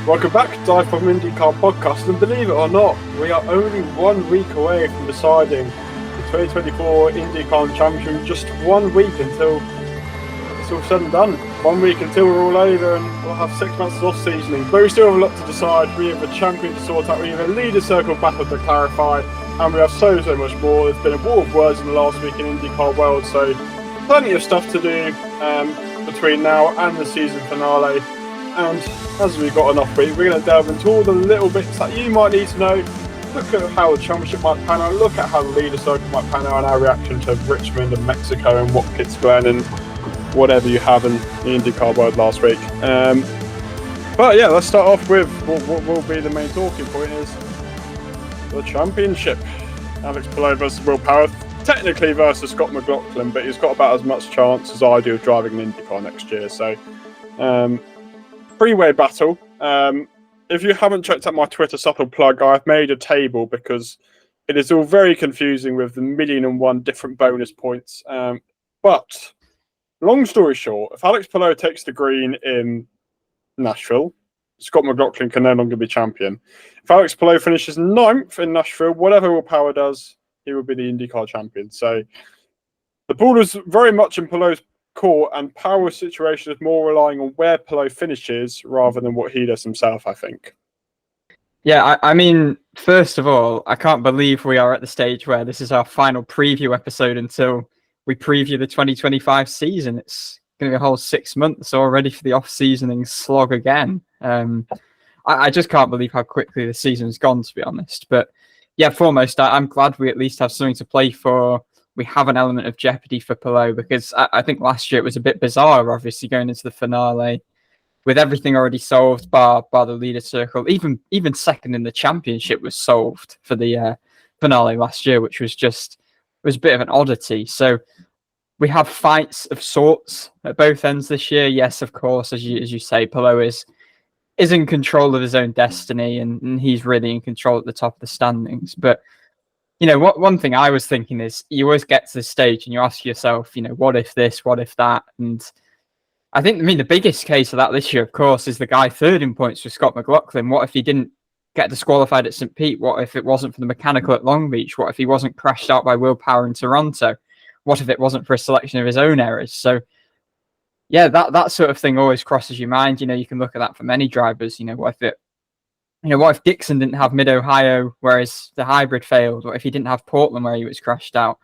Welcome back to DIVEBOMB IndyCar Podcast, and believe it or not, we are only 1 week away from deciding the 2024 IndyCar Championship. Just 1 week until it's all said and done. 1 week until we're all over and we'll have 6 months of off-seasoning. But we still have a lot to decide. We have a champion to sort out, we have a leader circle battle to clarify, and we have so much more. There's been a war of words in the last week in IndyCar world, so plenty of stuff to do between now and the season finale. And as we've got an off week, we're going to delve into all the little bits that you might need to know. Look at how the championship might pan out, look at how the leader circle might pan out, and our reaction to Richmond and Mexico and Watkins Glen and whatever you have in the IndyCar world last week. But yeah, let's start off with what will be the main talking point is the championship. Alex Palou versus Will Power, technically versus Scott McLaughlin, but he's got about as much chance as I do of driving an IndyCar next year. So three-way battle. If you haven't checked out my Twitter, subtle plug, I've made a table because it is all very confusing with the 1,000,001 different bonus points. But long story short, if Alex Palou takes the green in Nashville, Scott McLaughlin can no longer be champion. If Alex Palou finishes 9th in Nashville, whatever Will Power does, he will be the IndyCar champion. So the ball is very much in Palou's court, and Power's situation is more relying on where Palou finishes rather than what he does himself, I think. Yeah, I mean, first of all, I can't believe we are at the stage where this is our final preview episode until we preview the 2025 season. It's going to be a whole 6 months already for the off-seasoning slog again. I just can't believe how quickly the season's gone, to be honest. But yeah, foremost, I'm glad we at least have something to play for. We have an element of jeopardy for Palou, because I think last year it was a bit bizarre, obviously, going into the finale with everything already solved bar the leader circle. Even second in the championship was solved for the finale last year, which was a bit of an oddity. So we have fights of sorts at both ends this year. Yes, of course, as you say, Palou is in control of his own destiny, and he's really in control at the top of the standings. But you know, one thing I was thinking is you always get to this stage and you ask yourself, you know, what if this, what if that? And I think, the biggest case of that this year, of course, is the guy third in points for Scott McLaughlin. What if he didn't get disqualified at St. Pete? What if it wasn't for the mechanical at Long Beach? What if he wasn't crashed out by Will Power in Toronto? What if it wasn't for a selection of his own errors? So, yeah, that sort of thing always crosses your mind. You know, you can look at that for many drivers. You know, what if Dixon didn't have Mid-Ohio, whereas the hybrid failed? What if he didn't have Portland, where he was crashed out?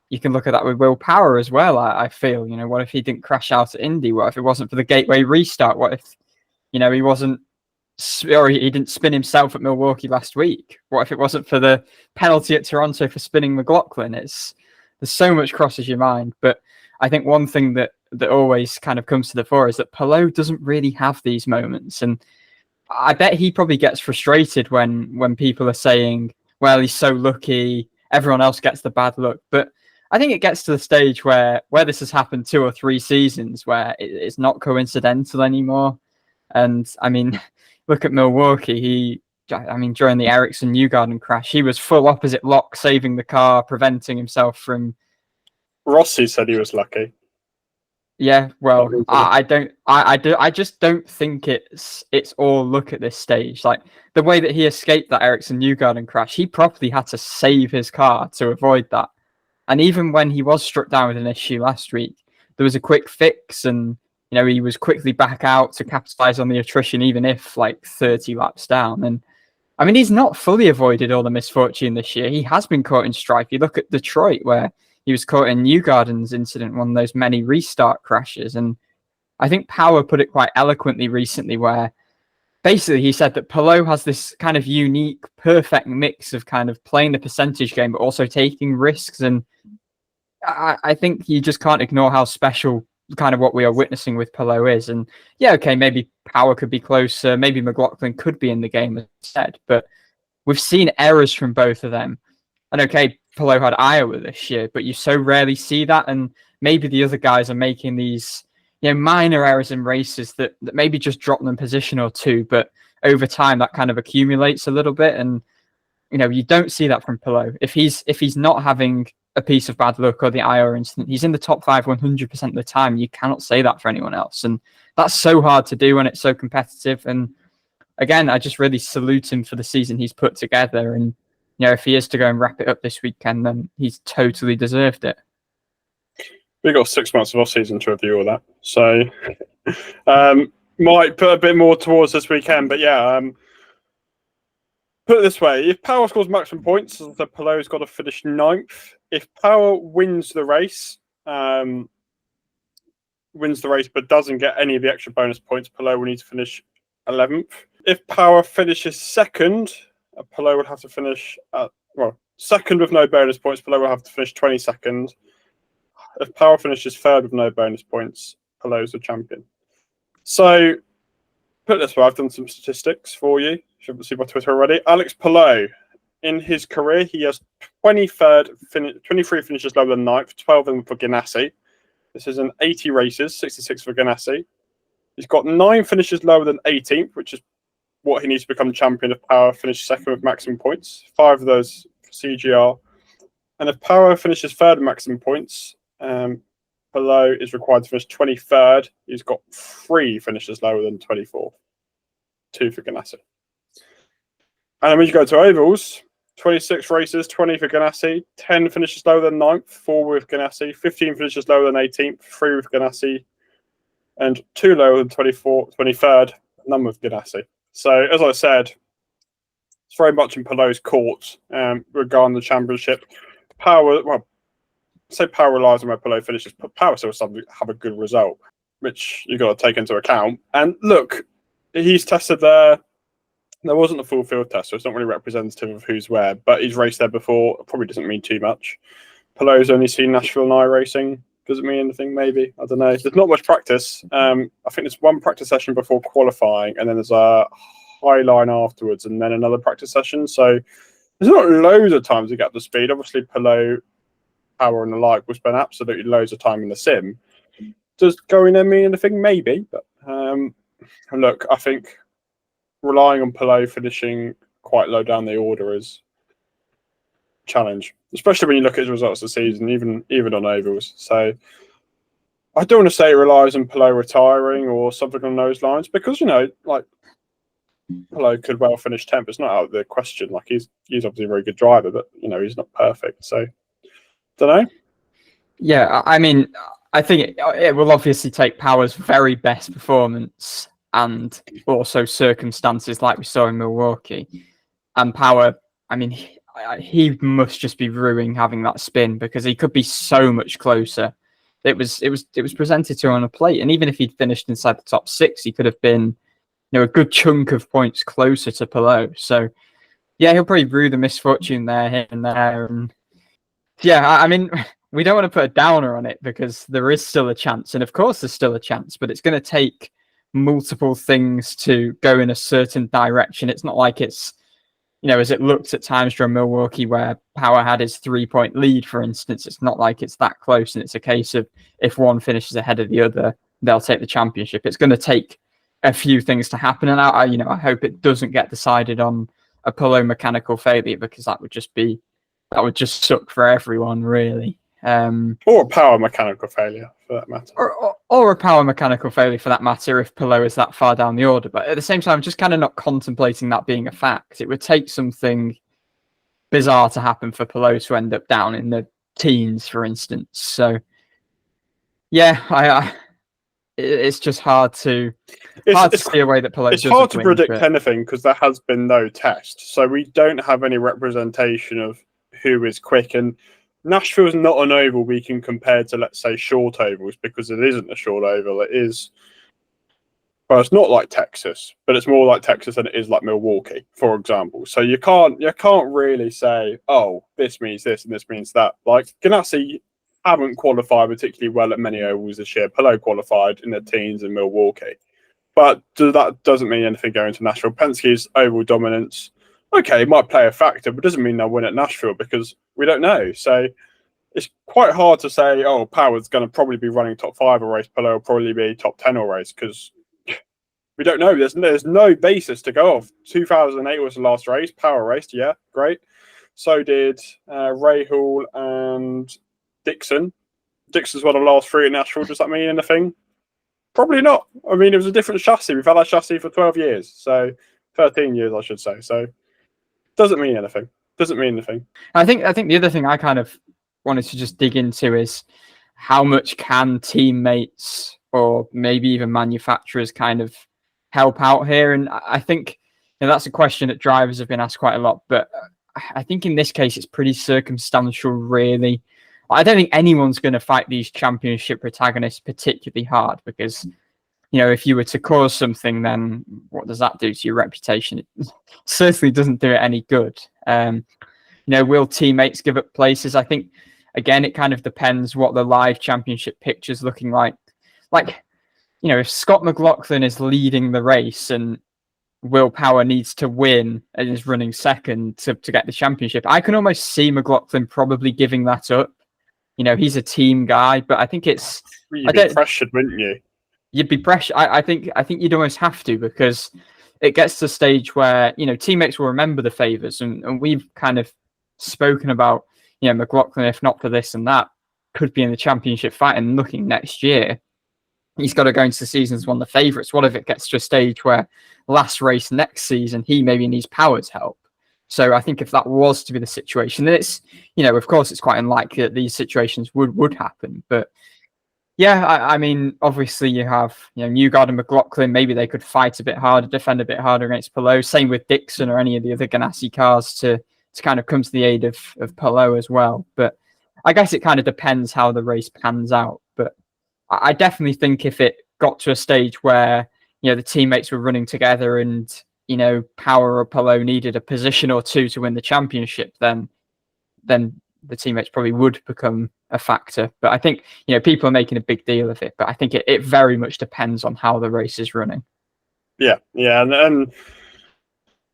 You can look at that with Will Power as well, I feel. You know, what if he didn't crash out at Indy? What if it wasn't for the Gateway restart? What if, you know, he didn't spin himself at Milwaukee last week? What if it wasn't for the penalty at Toronto for spinning McLaughlin? There's so much crosses your mind. But I think one thing that always kind of comes to the fore is that Palou doesn't really have these moments. And I bet he probably gets frustrated when people are saying, well, he's so lucky, everyone else gets the bad luck. But I think it gets to the stage where this has happened 2 or 3 seasons where it's not coincidental anymore. And I mean, look at Milwaukee. During the Ericsson-Newgarden crash, he was full opposite lock, saving the car, preventing himself from... Rossi said he was lucky. Yeah, well, I just don't think it's all luck at this stage. Like the way that he escaped that Ericsson-Newgarden crash, he probably had to save his car to avoid that. And even when he was struck down with an issue last week, there was a quick fix, and you know, he was quickly back out to capitalize on the attrition, even if like 30 laps down. And I mean, he's not fully avoided all the misfortune this year. He has been caught in strife. You look at Detroit, where he was caught in Newgarden's incident, one of those many restart crashes. And I think Power put it quite eloquently recently, where basically he said that Palou has this kind of unique, perfect mix of kind of playing the percentage game, but also taking risks. And I think you just can't ignore how special kind of what we are witnessing with Palou is. And yeah, okay, maybe Power could be closer. Maybe McLaughlin could be in the game instead. But we've seen errors from both of them. And okay, Palou had Iowa this year, but you so rarely see that. And maybe the other guys are making these, you know, minor errors in races that maybe just drop them a position or two, but over time that kind of accumulates a little bit. And you know, you don't see that from Palou. If he's not having a piece of bad luck or the Iowa incident, he's in the top 5 100% of the time. You cannot say that for anyone else, and that's so hard to do when it's so competitive. And again, I just really salute him for the season he's put together. And, if he is to go and wrap it up this weekend, then he's totally deserved it. We've got 6 months of off-season to review all that. So, might put a bit more towards this weekend. But yeah, put it this way. If Power scores maximum points, the Palou's got to finish 9th. If Power wins the race but doesn't get any of the extra bonus points, Palou will need to finish 11th. If Power finishes second, Palou would have to finish second with no bonus points. Palou will have to finish 22nd. If Power finishes third with no bonus points, Palou's the champion. So, put it this way, I've done some statistics for you. You haven't seen my Twitter already. Alex Palou, in his career, he has 23 finishes lower than 9th, 12 of them for Ganassi. This is in 80 races, 66 for Ganassi. He's got 9 finishes lower than 18th, which is what he needs to become champion if Power finishes second with maximum points. 5 of those for CGR. And if Power finishes third with maximum points, Palou is required to finish 23rd. He's got 3 finishes lower than 24th. 2 for Ganassi. And then when you go to ovals, 26 races, 20 for Ganassi, 10 finishes lower than 9th, 4 with Ganassi, 15 finishes lower than 18th, 3 with Ganassi, and 2 lower than 23rd, none with Ganassi. So, as I said, it's very much in Palou's court regarding the championship. Power relies on where Palou finishes, but Power still has to have a good result, which you've got to take into account. And look, he's tested there. There wasn't a full field test, so it's not really representative of who's where, but he's raced there before. It probably doesn't mean too much. Palou's only seen Nashville and I racing. Does it mean anything? Maybe. I don't know. There's not much practice. I think there's one practice session before qualifying, and then there's a high line afterwards, and then another practice session. So there's not loads of time to get up to speed. Obviously, Palou, Power, and the like will spend absolutely loads of time in the sim. Does going there mean anything? Maybe. But look, I think relying on Palou finishing quite low down the order is a challenge, especially when you look at his results this season, even on ovals. So I don't want to say it relies on Palou retiring or something along those lines, because Palou could well finish 10th. It's not out of the question. He's obviously a very good driver, but he's not perfect. So don't know. Yeah, I mean, I think it will obviously take Power's very best performance and also circumstances like we saw in Milwaukee. And Power, I mean, he must just be ruining having that spin, because he could be so much closer. It was presented to him on a plate, and even if he'd finished inside the top 6, he could have been, a good chunk of points closer to Palou. So yeah, he'll probably rue the misfortune there, here and there. And yeah, I mean, we don't want to put a downer on it, because there is still a chance, and of course there's still a chance, but it's going to take multiple things to go in a certain direction. It's not like it's, as it looked at times during Milwaukee where Power had his 3-point lead, for instance. It's not like it's that close, and it's a case of if one finishes ahead of the other, they'll take the championship. It's going to take a few things to happen, and I hope it doesn't get decided on a Palou mechanical failure, because that would just suck for everyone, really. Or a Power mechanical failure, for that matter. Or a Power mechanical failure, for that matter, if Palou is that far down the order. But at the same time, I'm just kind of not contemplating that being a fact. It would take something bizarre to happen for Palou to end up down in the teens, for instance. So, yeah, it's just hard to see a way that Palou. It's hard to predict anything, because there has been no test, so we don't have any representation of who is quick. And Nashville's not an oval we can compare to, let's say, short ovals, because it isn't a short oval. It is, well, it's not like Texas, but it's more like Texas than it is like Milwaukee, for example. So you can't really say, oh, this means this and this means that. Like Ganassi haven't qualified particularly well at many ovals this year. Palou qualified in the teens in Milwaukee, but that doesn't mean anything going to Nashville. Penske's oval dominance, okay, it might play a factor, but doesn't mean they'll win at Nashville, because we don't know. So it's quite hard to say, oh, Power's going to probably be running top 5 a race, Palou will probably be top 10 a race, because we don't know. There's no basis to go off. 2008 was the last race. Power raced, yeah, great. So did Rahal and Dixon. Dixon's won the last 3 at Nashville. Does that mean anything? Probably not. I mean, it was a different chassis. We've had that chassis for 12 years. So 13 years, I should say. So doesn't mean anything. I think the other thing I kind of wanted to just dig into is how much can teammates or maybe even manufacturers kind of help out here. And I think that's a question that drivers have been asked quite a lot. But I think in this case, it's pretty circumstantial, really. I don't think anyone's going to fight these championship protagonists particularly hard because, if you were to cause something, then what does that do to your reputation? It certainly doesn't do it any good. Will teammates give up places? I think, again, it kind of depends what the live championship picture's looking like. Like, if Scott McLaughlin is leading the race and Will Power needs to win and is running second to get the championship, I can almost see McLaughlin probably giving that up. He's a team guy, but I think it's... You'd be pressured, wouldn't you? You'd be pressured. I think you'd almost have to, because it gets to the stage where, teammates will remember the favours, and we've kind of spoken about, McLaughlin, if not for this and that, could be in the championship fight, and looking next year, he's got to go into the season as one of the favourites. What if it gets to a stage where last race next season, he maybe needs Power's help? So I think if that was to be the situation, then it's, of course, it's quite unlikely that these situations would happen. But yeah, I mean, obviously you have, Newgarden and McLaughlin, maybe they could fight a bit harder, defend a bit harder against Palou. Same with Dixon or any of the other Ganassi cars to kind of come to the aid of Palou as well. But I guess it kind of depends how the race pans out. But I definitely think if it got to a stage where, the teammates were running together and, Power or Palou needed a position or two to win the championship, then the teammates probably would become a factor. But I think, people are making a big deal of it. But I think it very much depends on how the race is running. Yeah. And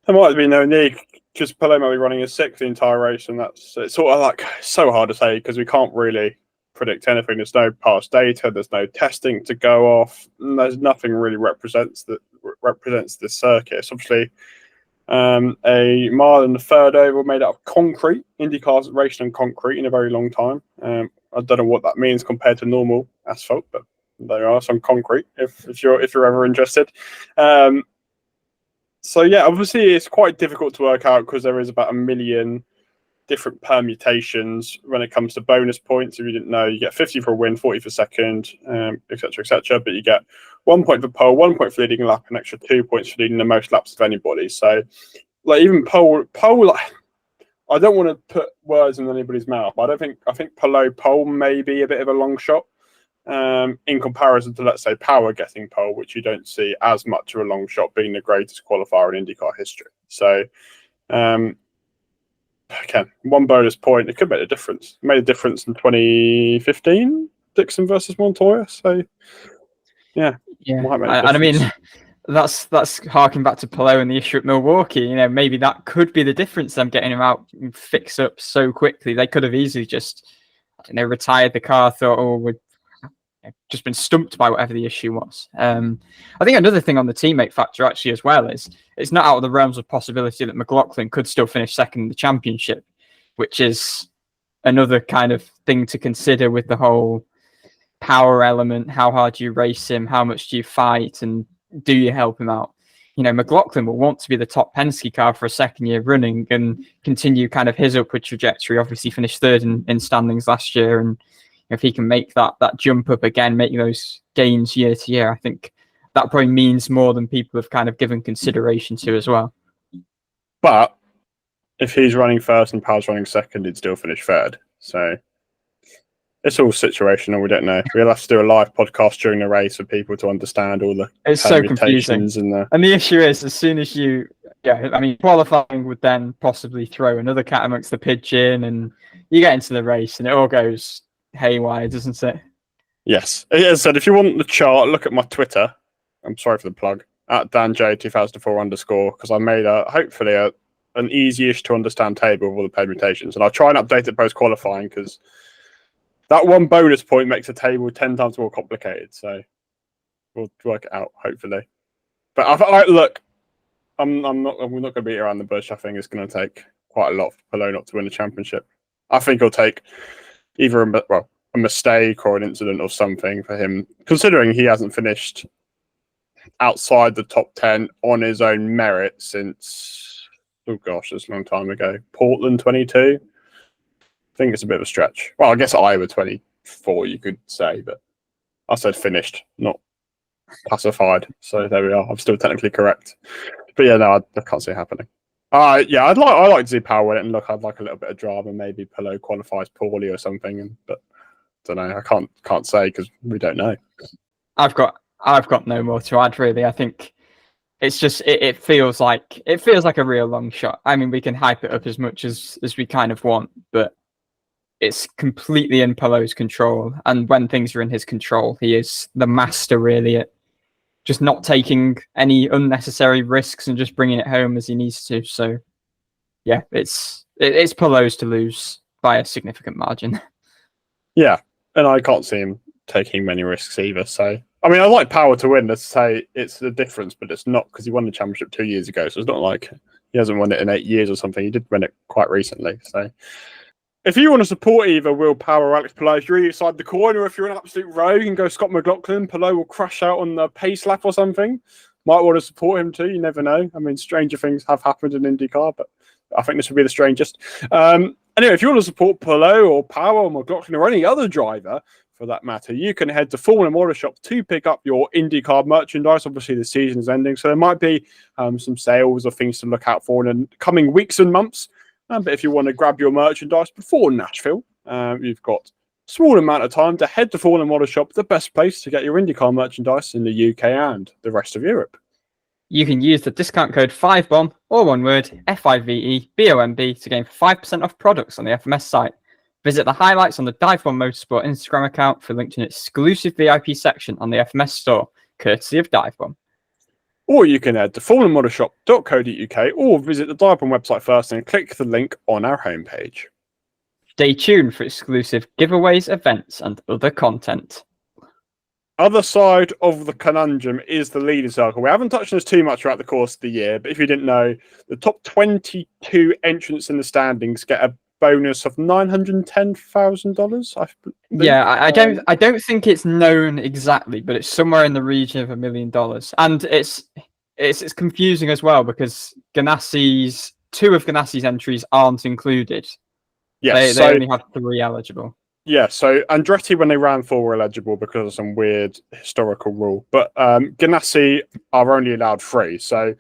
there might be no need, because Palou might be running a sixth the entire race, and it's sort of like so hard to say because we can't really predict anything. There's no past data, there's no testing to go off, and there's nothing really represents this circuit. It's obviously a mile and a third oval made out of concrete. IndyCar's raced on concrete in a very long time. I don't know what that means compared to normal asphalt, but there are some concrete if you're ever interested. So yeah, obviously it's quite difficult to work out because there is about 1 million different permutations when it comes to bonus points. If you didn't know, you get 50 for a win, 40 for second, etc. But you get 1 point for pole, 1 point for leading a lap, an extra 2 points for leading the most laps of anybody. So, like, even pole, like, I don't want to put words in anybody's mouth. I think pole may be a bit of a long shot in comparison to, let's say, Power getting pole, which you don't see as much of a long shot, being the greatest qualifier in IndyCar history. So, again, 1 bonus point, it could make a difference. It made a difference in 2015, Dixon versus Montoya. So, yeah. And I mean, that's harking back to Palou and the issue at Milwaukee. Maybe that could be the difference. Them getting him out and fix up so quickly. They could have easily just, retired the car. Thought, we'd just been stumped by whatever the issue was. I think another thing on the teammate factor actually as well is it's not out of the realms of possibility that McLaughlin could still finish second in the championship, which is another kind of thing to consider with the whole Power element. How hard do you race him? How much do you fight? And do you help him out? McLaughlin will want to be the top Penske car for a second year running and continue kind of his upward trajectory. Obviously finished third in standings last year, and if he can make that jump up again, make those gains year to year, I think that probably means more than people have kind of given consideration to as well. But if he's running first and Power's running second, he'd still finish third. So it's all situational. We don't know. We'll have to do a live podcast during the race for people to understand all the it's so confusing. And the issue is, as soon as qualifying would then possibly throw another cat amongst the pigeon, and you get into the race and it all goes haywire, doesn't it? Yes. As I said, if you want the chart, look at my Twitter. I'm sorry for the plug, at DanJ2004_, because I made hopefully an easy-ish to understand table of all the permutations. And I'll try and update it post-qualifying, because that 1 bonus point makes the table 10 times more complicated. So we'll work it out, hopefully. But look, we're not going to beat around the bush. I think it's going to take quite a lot for Palou not to win the championship. I think it'll take either a mistake or an incident or something for him, considering he hasn't finished outside the top 10 on his own merit since, oh gosh, that's a long time ago. Portland 22. I think it's a bit of a stretch. Well, I guess Iowa 24, you could say, but I said finished, not classified. So there we are. I'm still technically correct. But yeah, no, I can't see it happening. Yeah, I'd like to see Palou win it, and look, I'd like a little bit of drama. Maybe Palou qualifies poorly or something, but I don't know. I can't say because we don't know. I've got no more to add really. I think it's just it feels like a real long shot. I mean, we can hype it up as much as we kind of want, but it's completely in Palou's control. And when things are in his control, he is the master really at just not taking any unnecessary risks and just bringing it home as he needs to. So yeah, it's Palou's to lose by a significant margin. Yeah, and I can't see him taking many risks either. So I mean, I like Palou to win. Let's say it's the difference, but it's not because he won the championship 2 years ago. So it's not like he hasn't won it in 8 years or something. He did win it quite recently. So if you want to support either Will Power or Alex Palou, if you're either side the coin, or if you're an absolute rogue and go Scott McLaughlin, Palou will crash out on the pace lap or something. Might want to support him too. You never know. I mean, stranger things have happened in IndyCar, but I think this would be the strangest. Anyway, if you want to support Palou or Power or McLaughlin or any other driver, for that matter, you can head to Formula Motor Shop to pick up your IndyCar merchandise. Obviously, the season is ending, so there might be some sales or things to look out for in the coming weeks and months. But if you want to grab your merchandise before Nashville, you've got a small amount of time to head to Formula Motor Shop, the best place to get your IndyCar merchandise in the UK and the rest of Europe. You can use the discount code 5BOMB, or one word, FIVEBOMB, to gain 5% off products on the FMS site. Visit the highlights on the DIVEBOMB Motorsport Instagram account for a link to an exclusive VIP section on the FMS store, courtesy of DIVEBOMB. Or you can head to formulamotorshop.co.uk or visit the DIVEBOMB website first and click the link on our homepage. Stay tuned for exclusive giveaways, events, and other content. Other side of the conundrum is the leader circle. We haven't touched on this too much throughout the course of the year, but if you didn't know, the top 22 entrants in the standings get a bonus of $910,000. Yeah, I don't think it's known exactly, but it's somewhere in the region of $1 million, and it's confusing as well because two of Ganassi's entries aren't included. Yes, they only have 3 eligible. Yeah, so Andretti, when they ran 4, were eligible because of some weird historical rule, but Ganassi are only allowed 3, so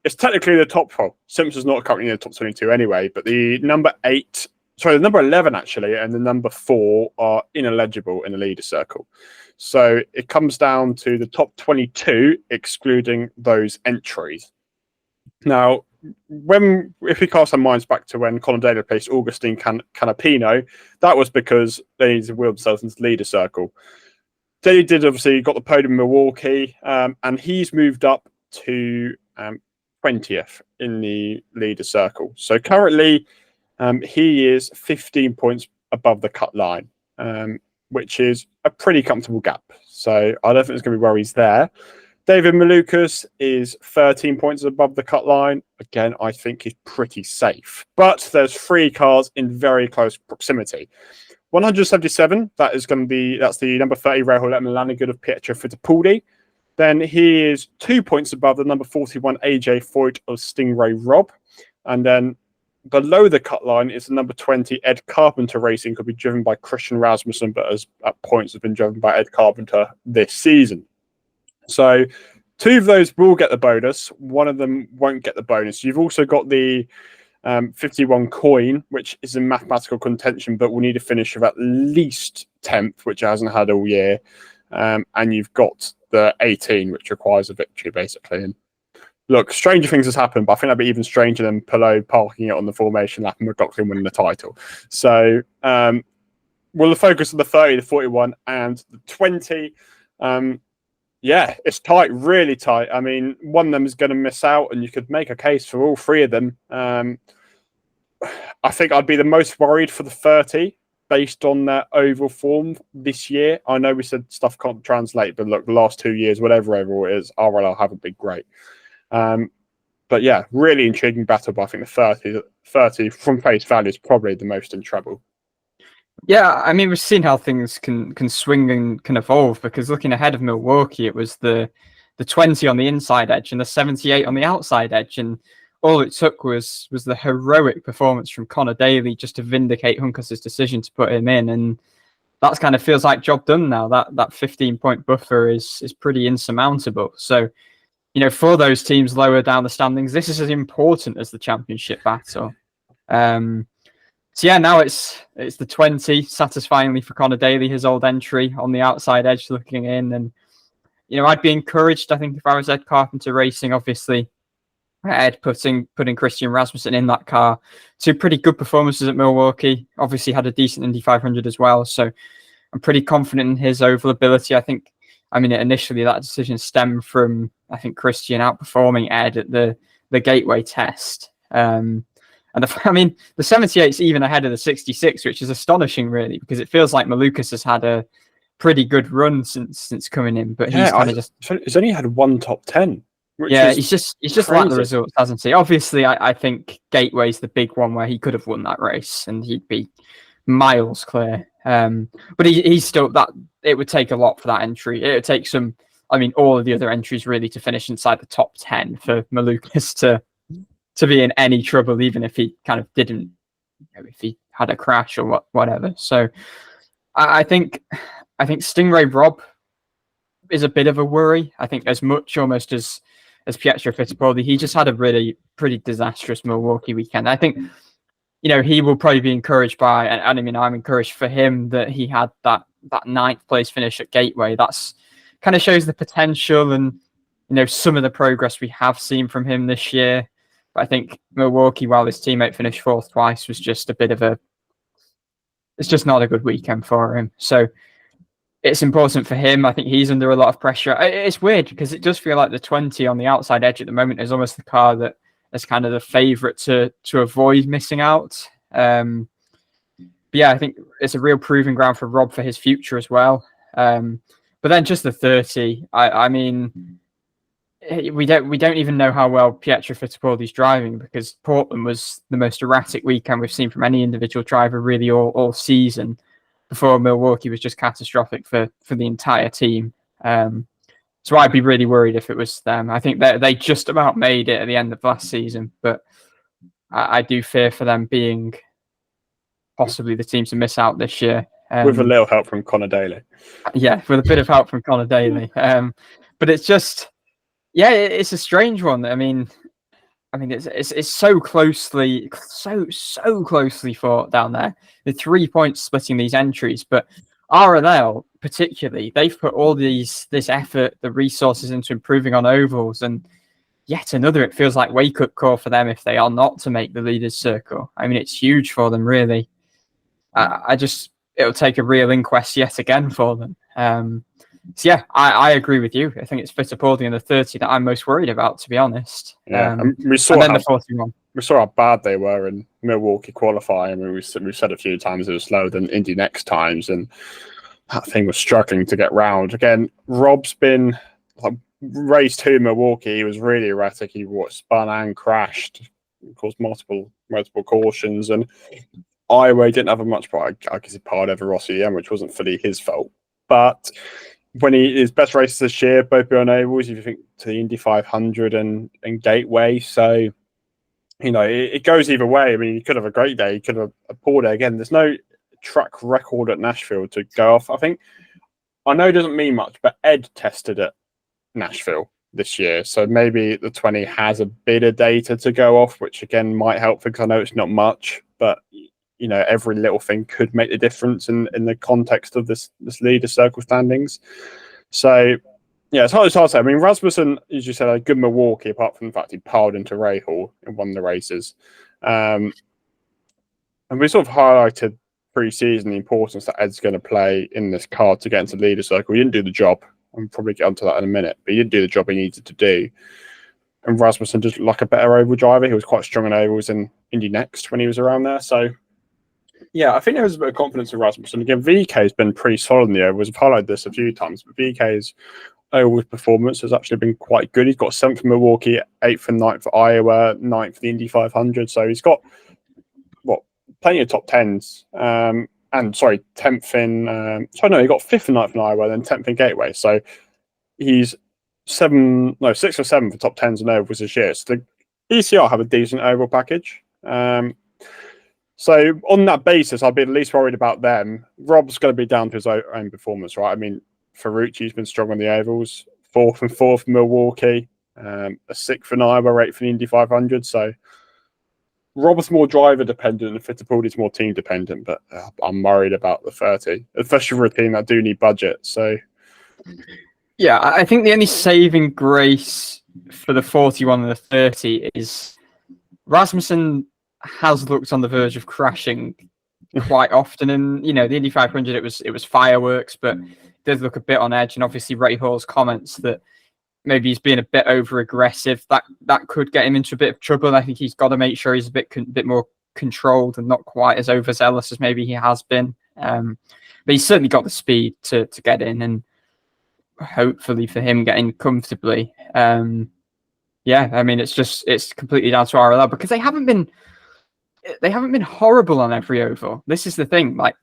it's technically the top 4. Simpson's not currently in the top 22 anyway, but the number 11 actually, and the number 4 are ineligible in the leader circle. So it comes down to the top 22, excluding those entries. Now, if we cast our minds back to when Colin Daly replaced Augustine Canapino, that was because they needed to wheel themselves into the leader circle. Daly did obviously got the podium in Milwaukee, and he's moved up to 20th in the leader circle. So currently, he is 15 points above the cut line, which is a pretty comfortable gap. So I don't think there's going to be worries there. David Malukas is 13 points above the cut line. Again, I think he's pretty safe. But there's 3 cars in very close proximity. 177, that's the number 30 Rahal Lanigood of Pietro Fittipaldi. Then he is 2 points above the number 41 AJ Foyt of Stingray Rob. And then below the cut line is the number 20 Ed Carpenter Racing, could be driven by Christian Rasmussen, but at points have been driven by Ed Carpenter this season. So 2 of those will get the bonus. 1 of them won't get the bonus. You've also got the 51 coin, which is in mathematical contention, but will need a finish of at least 10th, which it hasn't had all year. And you've got the 18, which requires a victory, basically. And look, stranger things has happened, but I think that'd be even stranger than Palou parking it on the formation lap and McLaughlin winning the title. So we'll focus on the 30, the 41, and the 20. Yeah, it's tight, really tight. I mean, one of them is going to miss out, and you could make a case for all 3 of them. I think I'd be the most worried for the 30 based on their overall form this year. I know we said stuff can't translate, but look, the last 2 years, whatever overall it is, RLL haven't been great. But yeah, really intriguing battle, but I think the 30 from face value is probably the most in trouble. Yeah, I mean, we've seen how things can swing and can evolve, because looking ahead of Milwaukee, it was the the 20 on the inside edge and the 78 on the outside edge. And all it took was the heroic performance from Connor Daly just to vindicate Hunkers's decision to put him in. And that kind of feels like job done now. That 15-point buffer is pretty insurmountable. So, for those teams lower down the standings, this is as important as the championship battle. So yeah, now it's the 20, satisfyingly for Connor Daly, his old entry on the outside edge looking in. And, I'd be encouraged, I think, if I was Ed Carpenter Racing, obviously, Ed putting Christian Rasmussen in that car. 2 pretty good performances at Milwaukee. Obviously had a decent Indy 500 as well. So I'm pretty confident in his oval ability. Initially that decision stemmed from, I think, Christian outperforming Ed at the Gateway test. And the 78's even ahead of the 66, which is astonishing, really, because it feels like Malukas has had a pretty good run since coming in. But he's only had 1 top 10. He's just like the results, hasn't he? Obviously, I think Gateway's the big one where he could have won that race and he'd be miles clear. But he's still that. It would take a lot for that entry. It would take all of the other entries really to finish inside the top 10 for Malukas to be in any trouble, even if he kind of didn't, if he had a crash or whatever. So I think Stingray Rob is a bit of a worry. I think as much almost as Pietro Fittipaldi, he just had a really pretty disastrous Milwaukee weekend. I think, he will probably be encouraged by, and I'm encouraged for him that he had that 9th place finish at Gateway. That's kind of shows the potential and, some of the progress we have seen from him this year. But I think Milwaukee, while his teammate finished 4th twice, was just it's just not a good weekend for him. So it's important for him. I think he's under a lot of pressure. It's weird because it does feel like the 20 on the outside edge at the moment is almost the car that is kind of the favourite to avoid missing out. But yeah, I think it's a real proving ground for Rob for his future as well. But then just the 30, we don't even know how well Pietro Fittipaldi's driving, because Portland was the most erratic weekend we've seen from any individual driver really all season, before Milwaukee was just catastrophic for the entire team. So I'd be really worried if it was them. I think they just about made it at the end of last season, but I do fear for them being possibly the team to miss out this year. With a little help from Connor Daly. Yeah, with a bit of help from Connor Daly. But it's just, it's a strange one. It's so closely fought down there. The 3 points splitting these entries, but RLL particularly, they've put all this effort, the resources into improving on ovals, and yet another, it feels like, wake-up call for them if they are not to make the leaders' circle. It's huge for them, really. It'll take a real inquest yet again for them. So yeah, I agree with you. I think it's Fittipaldi in the 30 that I'm most worried about, to be honest. Yeah, we saw the 41. We saw how bad they were in Milwaukee qualifying. We've said a few times it was slower than Indy next times, and that thing was struggling to get round. Again, Rob's been race 2 Milwaukee. He was really erratic. He spun and crashed, caused multiple cautions, and Iowa didn't have a much. I guess he piled over Rossi, which wasn't fully his fault, but when his best races this year, both on ovals, if you think to the Indy 500 and Gateway. So, it goes either way. He could have a great day. He could have a poor day. Again, there's no track record at Nashville to go off. I know it doesn't mean much, but Ed tested at Nashville this year. So maybe the 20 has a bit of data to go off, which again might help, because I know it's not much, but every little thing could make the difference in the context of this leader circle standings. So, yeah, it's hard to say. Rasmussen, as you said, a good Milwaukee, apart from the fact he piled into Rahal in one of the races. And we sort of highlighted pre-season the importance that Ed's going to play in this car to get into the leader circle. He didn't do the job. I'll probably get onto that in a minute, but he didn't do the job he needed to do. And Rasmussen just like a better oval driver. He was quite strong in ovals in Indy Next when he was around there. So, yeah, I think there was a bit of confidence in Rasmussen. Again, VK has been pretty solid in the ovals. I've highlighted this a few times, but VK's ovals performance has actually been quite good. He's got 7th for Milwaukee, 8th and 9th for Iowa, 9th for the Indy 500. So he's got, plenty of top 10s. 10th in... he got 5th and 9th in Iowa, then 10th in Gateway. So he's sixth or seventh for top tens and ovals this year. So the ECR have a decent overall package. So on that basis, I'd be at least worried about them. Rob's going to be down to his own performance, right? I mean, Ferrucci's been strong on the ovals, 4th and 4th Milwaukee, a 6th in Iowa, 8th in the Indy 500. So Rob's more driver dependent and Fittipaldi's more team dependent, but I'm worried about the 30, especially for a team that do need budget. So yeah, I think the only saving grace for the 41 and the 30 is Rasmussen has looked on the verge of crashing quite often. And the Indy 500, it was fireworks, but it does look a bit on edge. And obviously Rahal comments that maybe he's being a bit over aggressive. That could get him into a bit of trouble. I think he's got to make sure he's a bit more controlled and not quite as overzealous as maybe he has been. But he's certainly got the speed to get in, and hopefully for him getting comfortably. Yeah, I mean, it's completely down to RLL because they haven't been horrible on every oval. This is the thing. Like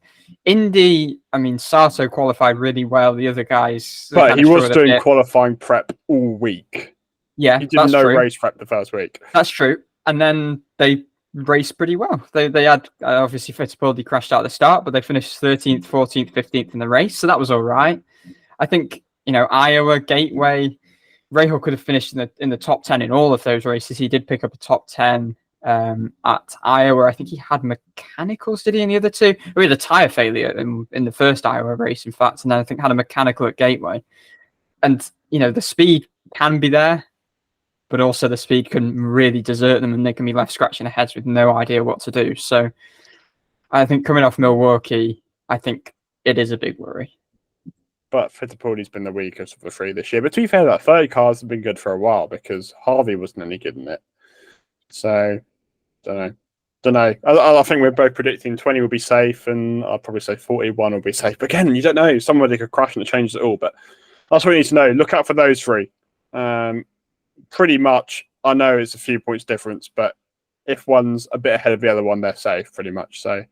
Indy, I mean, Sato qualified really well. The other guys, but he was doing qualifying prep all week. Yeah, he did no race prep the first week. That's true. And then they raced pretty well. They had obviously Fittipaldi crashed out at the start, but they finished 13th, 14th, 15th in the race, so that was all right. I think Iowa, Gateway, Rahal could have finished in the top 10 in all of those races. He did pick up a top 10 at Iowa. I think he had mechanicals, did he, in the other two? Or he had a tyre failure in the first Iowa race, in fact, and then I think had a mechanical at Gateway. And, the speed can be there, but also the speed can really desert them and they can be left scratching their heads with no idea what to do. So I think coming off Milwaukee, I think it is a big worry. But Fittipaldi's been the weakest of the three this year. But to be fair, that 30 cars have been good for a while because Harvey wasn't any good in it. So, don't know. I think we're both predicting 20 will be safe, and I'll probably say 41 will be safe. But again, you don't know. Somebody could crash and it changes it all. But that's what you need to know. Look out for those three. Pretty much, I know it's a few points difference, but if one's a bit ahead of the other one, they're safe, pretty much. So,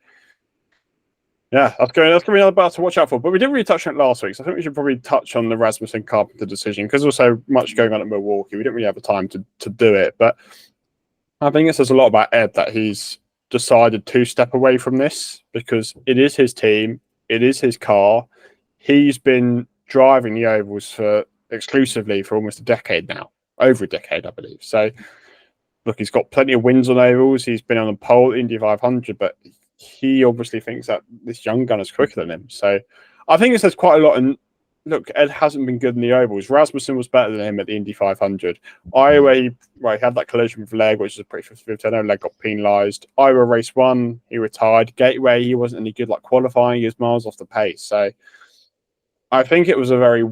yeah, that's going to be another battle to watch out for. But we didn't really touch on it last week, so I think we should probably touch on the Rasmussen Carpenter decision because there's so much going on at Milwaukee. We didn't really have the time to do it. But I think it says a lot about Ed that he's decided to step away from this because it is his team, it is his car. He's been driving the ovals exclusively for almost a decade now, over a decade, I believe. So, look, he's got plenty of wins on ovals. He's been on the pole Indy 500, but he obviously thinks that this young gun is quicker than him. So I think it says quite a lot. And look, Ed hasn't been good in the ovals. Rasmussen was better than him at the Indy 500. Iowa, he had that collision with leg, which is a pretty 50-50. I know leg got penalised. Iowa race 1, he retired. Gateway, he wasn't any good like qualifying. He was miles off the pace. So I think it was a very,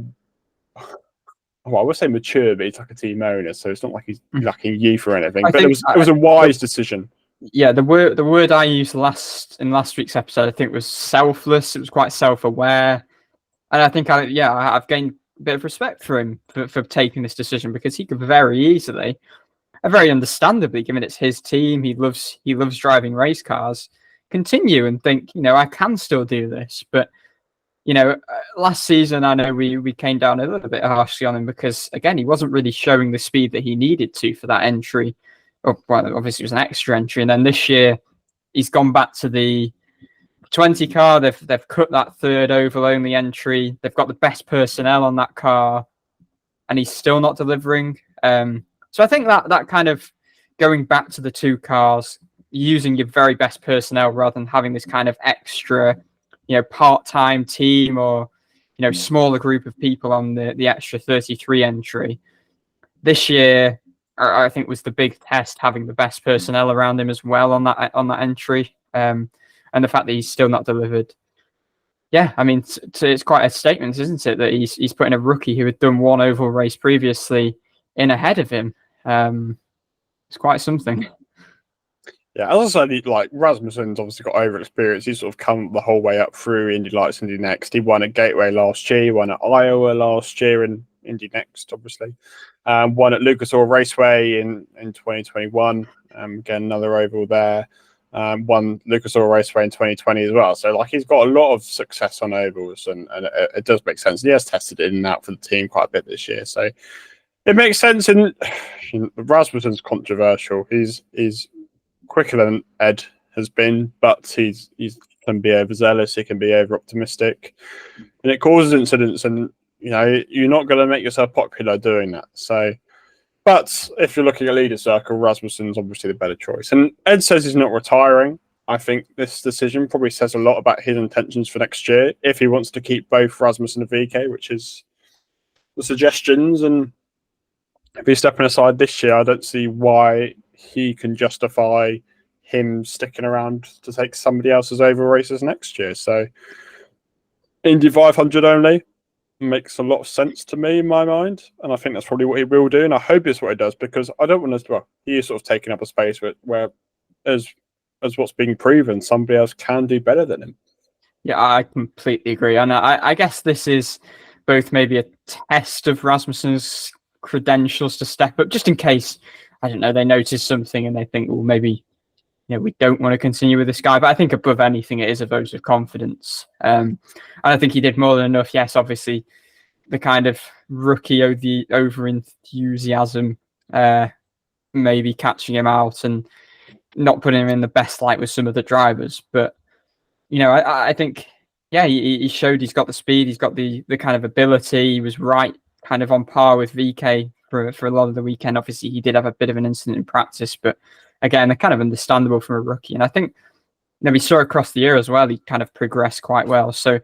I would say mature, but he's like a team owner. So it's not like he's lacking youth or anything. But it was a wise decision. Yeah, the word I used in last week's episode, I think, was selfless. It was quite self-aware, and I think I've gained a bit of respect for him for taking this decision because he could very easily, and very understandably, given it's his team, he loves driving race cars, continue and think, I can still do this. But last season, I know we came down a little bit harshly on him because again, he wasn't really showing the speed that he needed to for that entry. Well, obviously it was an extra entry, and then this year he's gone back to the 20 car. They've cut that third oval only entry. They've got the best personnel on that car, and he's still not delivering. So I think that kind of going back to the two cars, using your very best personnel rather than having this kind of extra, part-time team or smaller group of people on the extra 33 entry this year. I think was the big test, having the best personnel around him as well on that entry, and the fact that he's still not delivered. Yeah, I mean, it's quite a statement, isn't it, that he's putting a rookie who had done one oval race previously in ahead of him. It's quite something. Yeah, as I said, like Rasmussen's obviously got over experience. He's sort of come the whole way up through Indy Lights, Indy Next. He won at Gateway last year. He won at Iowa last year, and Indy Next, obviously. Won at Lucas Oil Raceway in 2021. Again, another oval there. won Lucas Oil Raceway in 2020 as well. So like he's got a lot of success on ovals, and it does make sense. He has tested in and out for the team quite a bit this year, so it makes sense. And Rasmussen's controversial. He's quicker than Ed has been, but he can be overzealous. He can be over optimistic, and it causes incidents. And you're not going to make yourself popular doing that. So. But if you're looking at leader circle, Rasmussen's obviously the better choice. And Ed says he's not retiring. I think this decision probably says a lot about his intentions for next year, if he wants to keep both Rasmussen and VK, which is the suggestions. And if he's stepping aside this year, I don't see why he can justify him sticking around to take somebody else's over races next year. So Indy 500 only makes a lot of sense to me in my mind, and I think that's probably what he will do, and I hope it's what he does, because I don't want to. Well, he is sort of taking up a space where as what's being proven, somebody else can do better than him. Yeah, I completely agree, and I guess this is both maybe a test of Rasmussen's credentials to step up, just in case, I don't know, they notice something and they think, well, maybe we don't want to continue with this guy. But I think above anything, it is a vote of confidence. And I think he did more than enough. Yes, obviously, the kind of rookie over enthusiasm, maybe catching him out and not putting him in the best light with some of the drivers. But, I think, he showed he's got the speed, he's got the kind of ability. He was right kind of on par with VK for a lot of the weekend. Obviously, he did have a bit of an incident in practice, but again, they're kind of understandable from a rookie. And I think we saw across the year as well, he kind of progressed quite well. So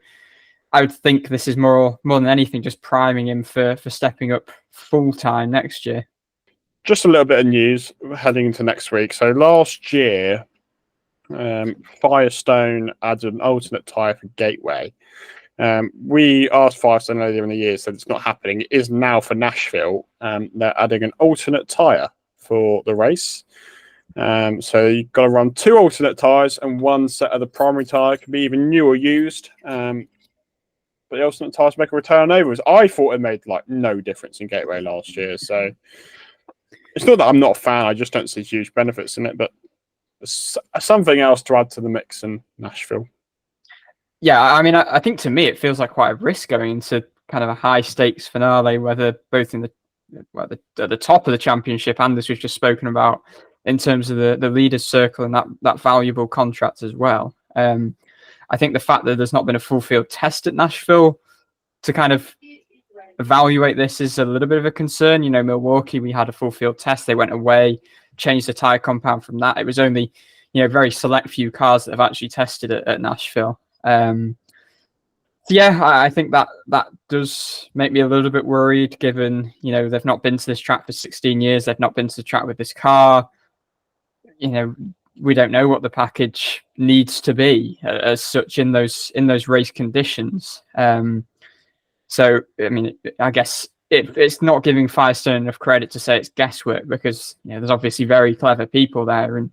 I would think this is more than anything just priming him for stepping up full time next year. Just a little bit of news heading into next week. So last year, Firestone added an alternate tyre for Gateway. We asked Firestone earlier in the year, said it's not happening. It is now for Nashville. They're adding an alternate tyre for the race. So you've got to run 2 alternate tyres, and one set of the primary tyre can be even new or used. But the alternate tyres make a return on overs. I thought it made no difference in Gateway last year. So it's not that I'm not a fan. I just don't see huge benefits in it. But something else to add to the mix in Nashville. Yeah, I mean, I think to me it feels like quite a risk going into kind of a high stakes finale, whether both at the top of the championship and as we've just spoken about, in terms of the leaders circle and that valuable contract as well. I think the fact that there's not been a full field test at Nashville to kind of evaluate this is a little bit of a concern. Milwaukee, we had a full field test. They went away, changed the tyre compound from that. It was only, very select few cars that have actually tested it at Nashville. I think that does make me a little bit worried, given, they've not been to this track for 16 years. They've not been to the track with this car. We don't know what the package needs to be as such in those race conditions. So, I mean, I guess it's not giving Firestone enough credit to say it's guesswork, because there's obviously very clever people there, and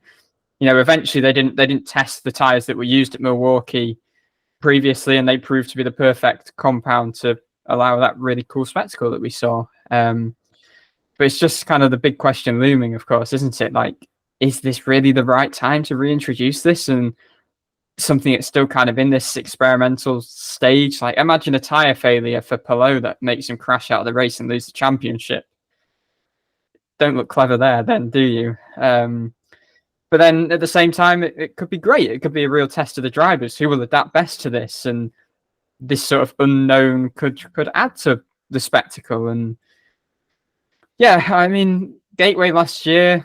eventually they didn't test the tires that were used at Milwaukee previously, and they proved to be the perfect compound to allow that really cool spectacle that we saw. But it's just kind of the big question looming, of course, isn't it? Is this really the right time to reintroduce this, and something that's still kind of in this experimental stage? Imagine a tyre failure for Palou that makes him crash out of the race and lose the championship. Don't look clever there then, do you? But then at the same time, it could be great. It could be a real test of the drivers who will adapt best to this, and this sort of unknown could add to the spectacle. And I mean, Gateway last year,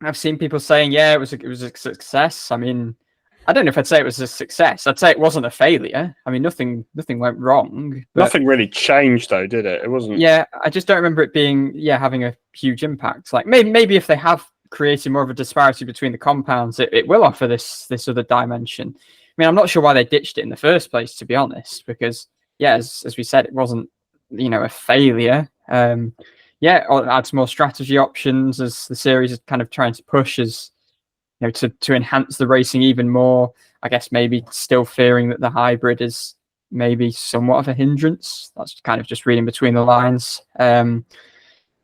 I've seen people saying, it was a success. I mean, I don't know if I'd say it was a success. I'd say it wasn't a failure. I mean, nothing went wrong. Nothing really changed, though, did it? It wasn't. Yeah, I just don't remember it being having a huge impact. Maybe if they have created more of a disparity between the compounds, it will offer this other dimension. I mean, I'm not sure why they ditched it in the first place, to be honest, because as we said, it wasn't a failure. It adds more strategy options as the series is kind of trying to push to enhance the racing even more. I guess maybe still fearing that the hybrid is maybe somewhat of a hindrance. That's kind of just reading between the lines.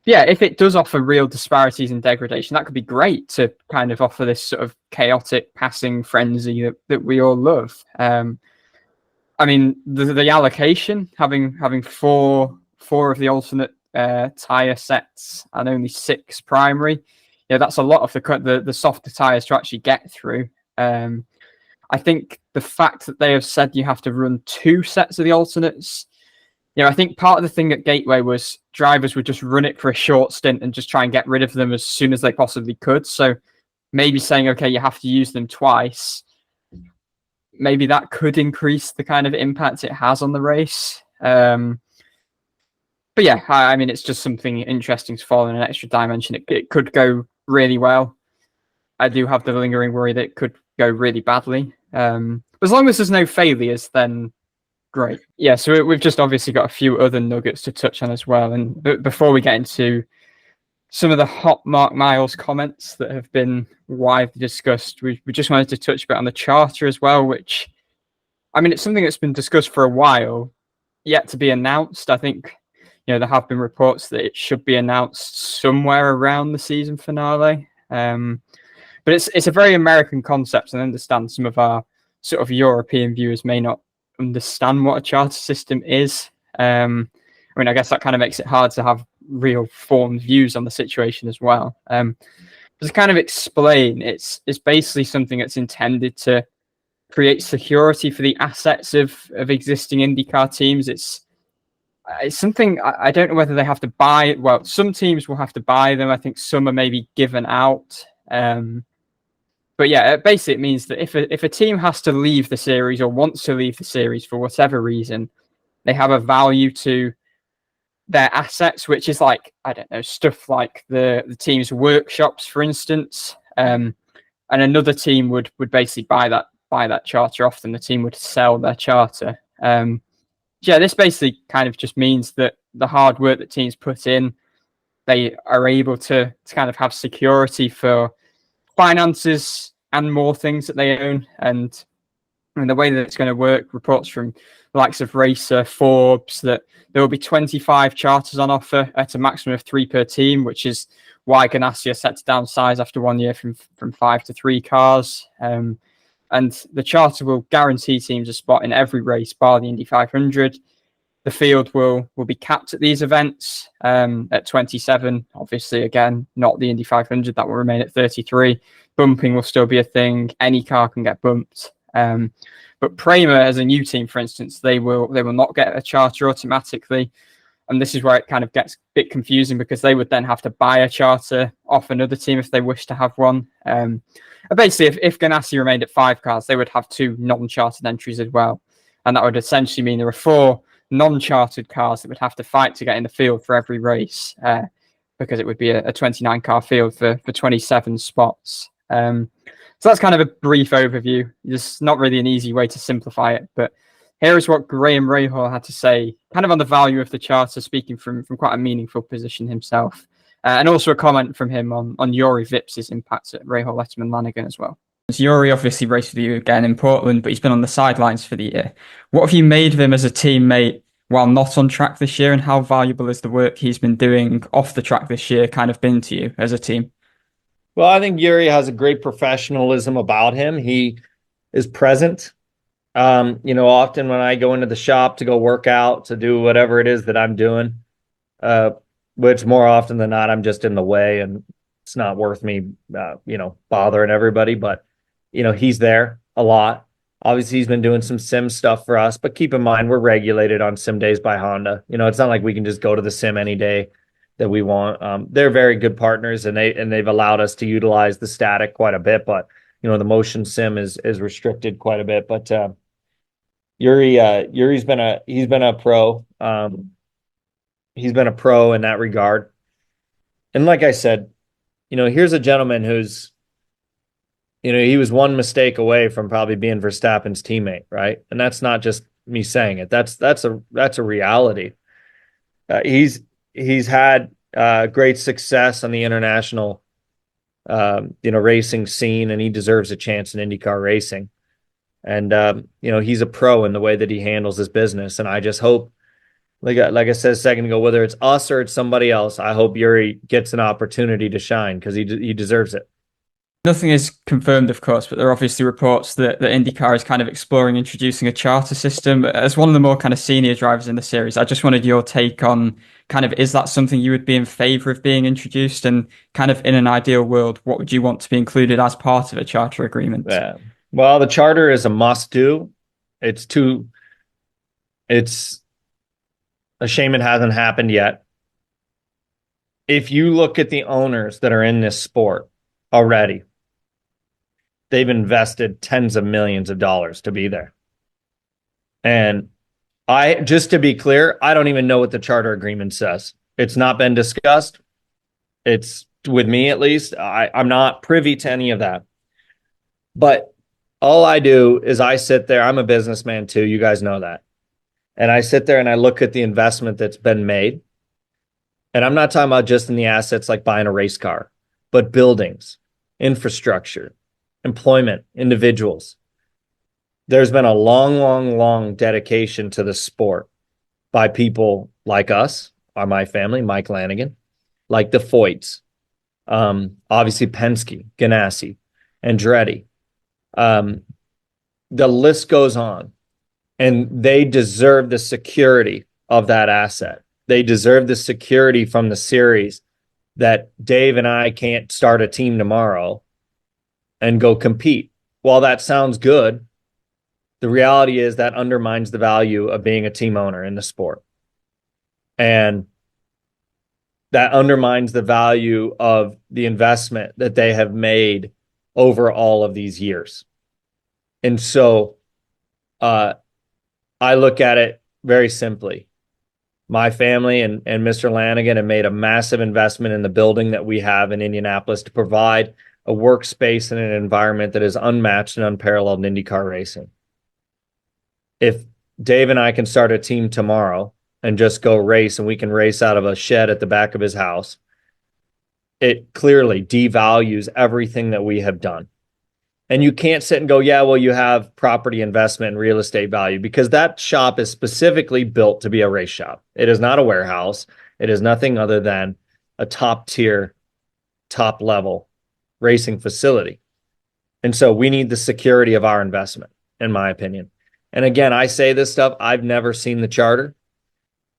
yeah, if it does offer real disparities and degradation, that could be great to kind of offer this sort of chaotic passing frenzy that we all love. I mean, the allocation, having four of the alternate tyre sets and only 6 primary, yeah, that's a lot of the softer tyres to actually get through. I think the fact that they have said you have to run 2 sets of the alternates, you know, I think part of the thing at Gateway was drivers would just run it for a short stint and just try and get rid of them as soon as they possibly could. So maybe saying, okay, you have to use them twice, maybe that could increase the kind of impact it has on the race. But yeah, I mean, it's just something interesting to follow in an extra dimension. It could go really well. I do have the lingering worry that it could go really badly. As long as there's no failures, then great. Yeah, so we've just obviously got a few other nuggets to touch on as well. And before we get into some of the hot Mark Miles comments that have been widely discussed, we just wanted to touch a bit on the charter as well, which, I mean, it's something that's been discussed for a while, yet to be announced. I think, you know, there have been reports that it should be announced somewhere around the season finale. But it's a very American concept, and I understand some of our sort of European viewers may not understand what a charter system is. I mean, I guess that kind of makes it hard to have real formed views on the situation as well. To kind of explain, it's basically something that's intended to create security for the assets of existing IndyCar teams. It's something I don't know whether they have to buy. Well, some teams will have to buy them. I think some are maybe given out. But yeah, basically it means that if a team has to leave the series or wants to leave the series for whatever reason, they have a value to their assets, which is like, I don't know, stuff like the team's workshops, for instance. And another team would basically buy that charter off them. The team would sell their charter. Yeah, this basically kind of just means that the hard work that teams put in, they are able to kind of have security for finances and more things that they own. And the way that it's going to work, reports from the likes of Racer, Forbes, that there will be 25 charters on offer at a maximum of 3 per team, which is why Ganassi are set to downsize after 1 year from 5 to 3 cars. And the charter will guarantee teams a spot in every race bar the Indy 500. The field will be capped at these events at 27. Obviously, again, not the Indy 500. That will remain at 33. Bumping will still be a thing. Any car can get bumped. But Prema, as a new team, for instance, they will not get a charter automatically. And this is where it kind of gets a bit confusing, because they would then have to buy a charter off another team if they wish to have one. Basically, if Ganassi remained at 5 cars, they would have 2 non-chartered entries as well. And that would essentially mean there are 4 non-chartered cars that would have to fight to get in the field for every race, because it would be a 29-car field for 27 spots. So that's kind of a brief overview. There's not really an easy way to simplify it, but here is what Graham Rahal had to say, kind of on the value of the charter, speaking from quite a meaningful position himself, and also a comment from him on Yuri Vips's impact at Rahal, Letterman, Lanigan as well. Yuri obviously raced with you again in Portland, but he's been on the sidelines for the year. What have you made of him as a teammate while not on track this year, and how valuable has the work he's been doing off the track this year kind of been to you as a team? Well, I think Yuri has a great professionalism about him. He is present. Often when I go into the shop to go work out, to do whatever it is that I'm doing, which more often than not, I'm just in the way and it's not worth me, bothering everybody. But, he's there a lot. Obviously, he's been doing some sim stuff for us, but keep in mind, we're regulated on sim days by Honda. It's not like we can just go to the sim any day that we want. They're very good partners, and they've allowed us to utilize the static quite a bit, but the motion sim is restricted quite a bit. But Yuri's been a pro. He's been a pro in that regard. And like I said, here's a gentleman who's, he was one mistake away from probably being Verstappen's teammate, right? And that's not just me saying it. That's a reality. He's had great success on the international, racing scene, and he deserves a chance in IndyCar racing. And he's a pro in the way that he handles his business. And I just hope like I said a second ago, whether it's us or it's somebody else, I hope Yuri gets an opportunity to shine because he deserves it. Nothing is confirmed, of course, but there are obviously reports that IndyCar is kind of exploring introducing a charter system. As one of the more kind of senior drivers in the series, I just wanted your take on kind of, is that something you would be in favor of being introduced? And kind of in an ideal world, what would you want to be included as part of a charter agreement? Yeah. Well, the charter is a must-do. It's a shame it hasn't happened yet. If you look at the owners that are in this sport already, they've invested tens of millions of dollars to be there. And just to be clear, I don't even know what the charter agreement says. It's not been discussed. It's with me, at least. I'm not privy to any of that. But all I do is I sit there. I'm a businessman too. You guys know that. And I sit there and I look at the investment that's been made. And I'm not talking about just in the assets like buying a race car, but buildings, infrastructure, employment, individuals. There's been a long dedication to the sport by people like us, or my family, Mike Lanigan, like the Foyts, obviously Penske, Ganassi, Andretti. The list goes on, and they deserve the security of that asset. They deserve the security from the series that Dave and I can't start a team tomorrow and go compete. While that sounds good, the reality is that undermines the value of being a team owner in the sport. And that undermines the value of the investment that they have made over all of these years. And so I look at it very simply. My family and Mr. Lanigan have made a massive investment in the building that we have in Indianapolis to provide a workspace and an environment that is unmatched and unparalleled in IndyCar racing. If Dave and I can start a team tomorrow and just go race, and we can race out of a shed at the back of his house, it clearly devalues everything that we have done. And you can't sit and go, yeah, well, you have property investment and real estate value, because that shop is specifically built to be a race shop. It is not a warehouse. It is nothing other than a top tier, top level racing facility. And so we need the security of our investment, in my opinion. And again, I say this stuff, I've never seen the charter.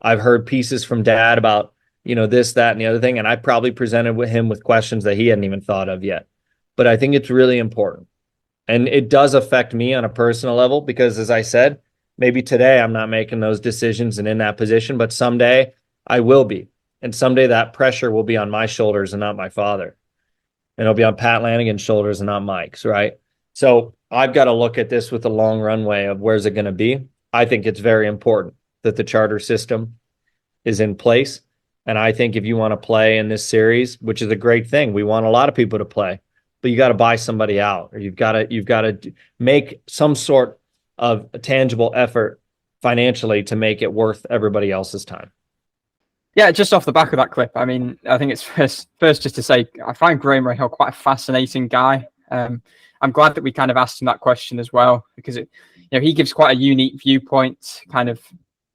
I've heard pieces from Dad about, this, that, and the other thing. And I probably presented him with questions that he hadn't even thought of yet. But I think it's really important. And it does affect me on a personal level because, as I said, maybe today I'm not making those decisions and in that position, but someday I will be. And someday that pressure will be on my shoulders and not my father. And it'll be on Pat Lanigan's shoulders and not Mike's, right? So I've got to look at this with a long runway of where's it going to be. I think it's very important that the charter system is in place. And I think if you want to play in this series, which is a great thing, we want a lot of people to play, but you got to buy somebody out, or you've got to make some sort of a tangible effort financially to make it worth everybody else's time. Yeah, just off the back of that clip, I mean, I think it's first just to say, I find Graham Rahal quite a fascinating guy. I'm glad that we kind of asked him that question as well, because he gives quite a unique viewpoint, kind of,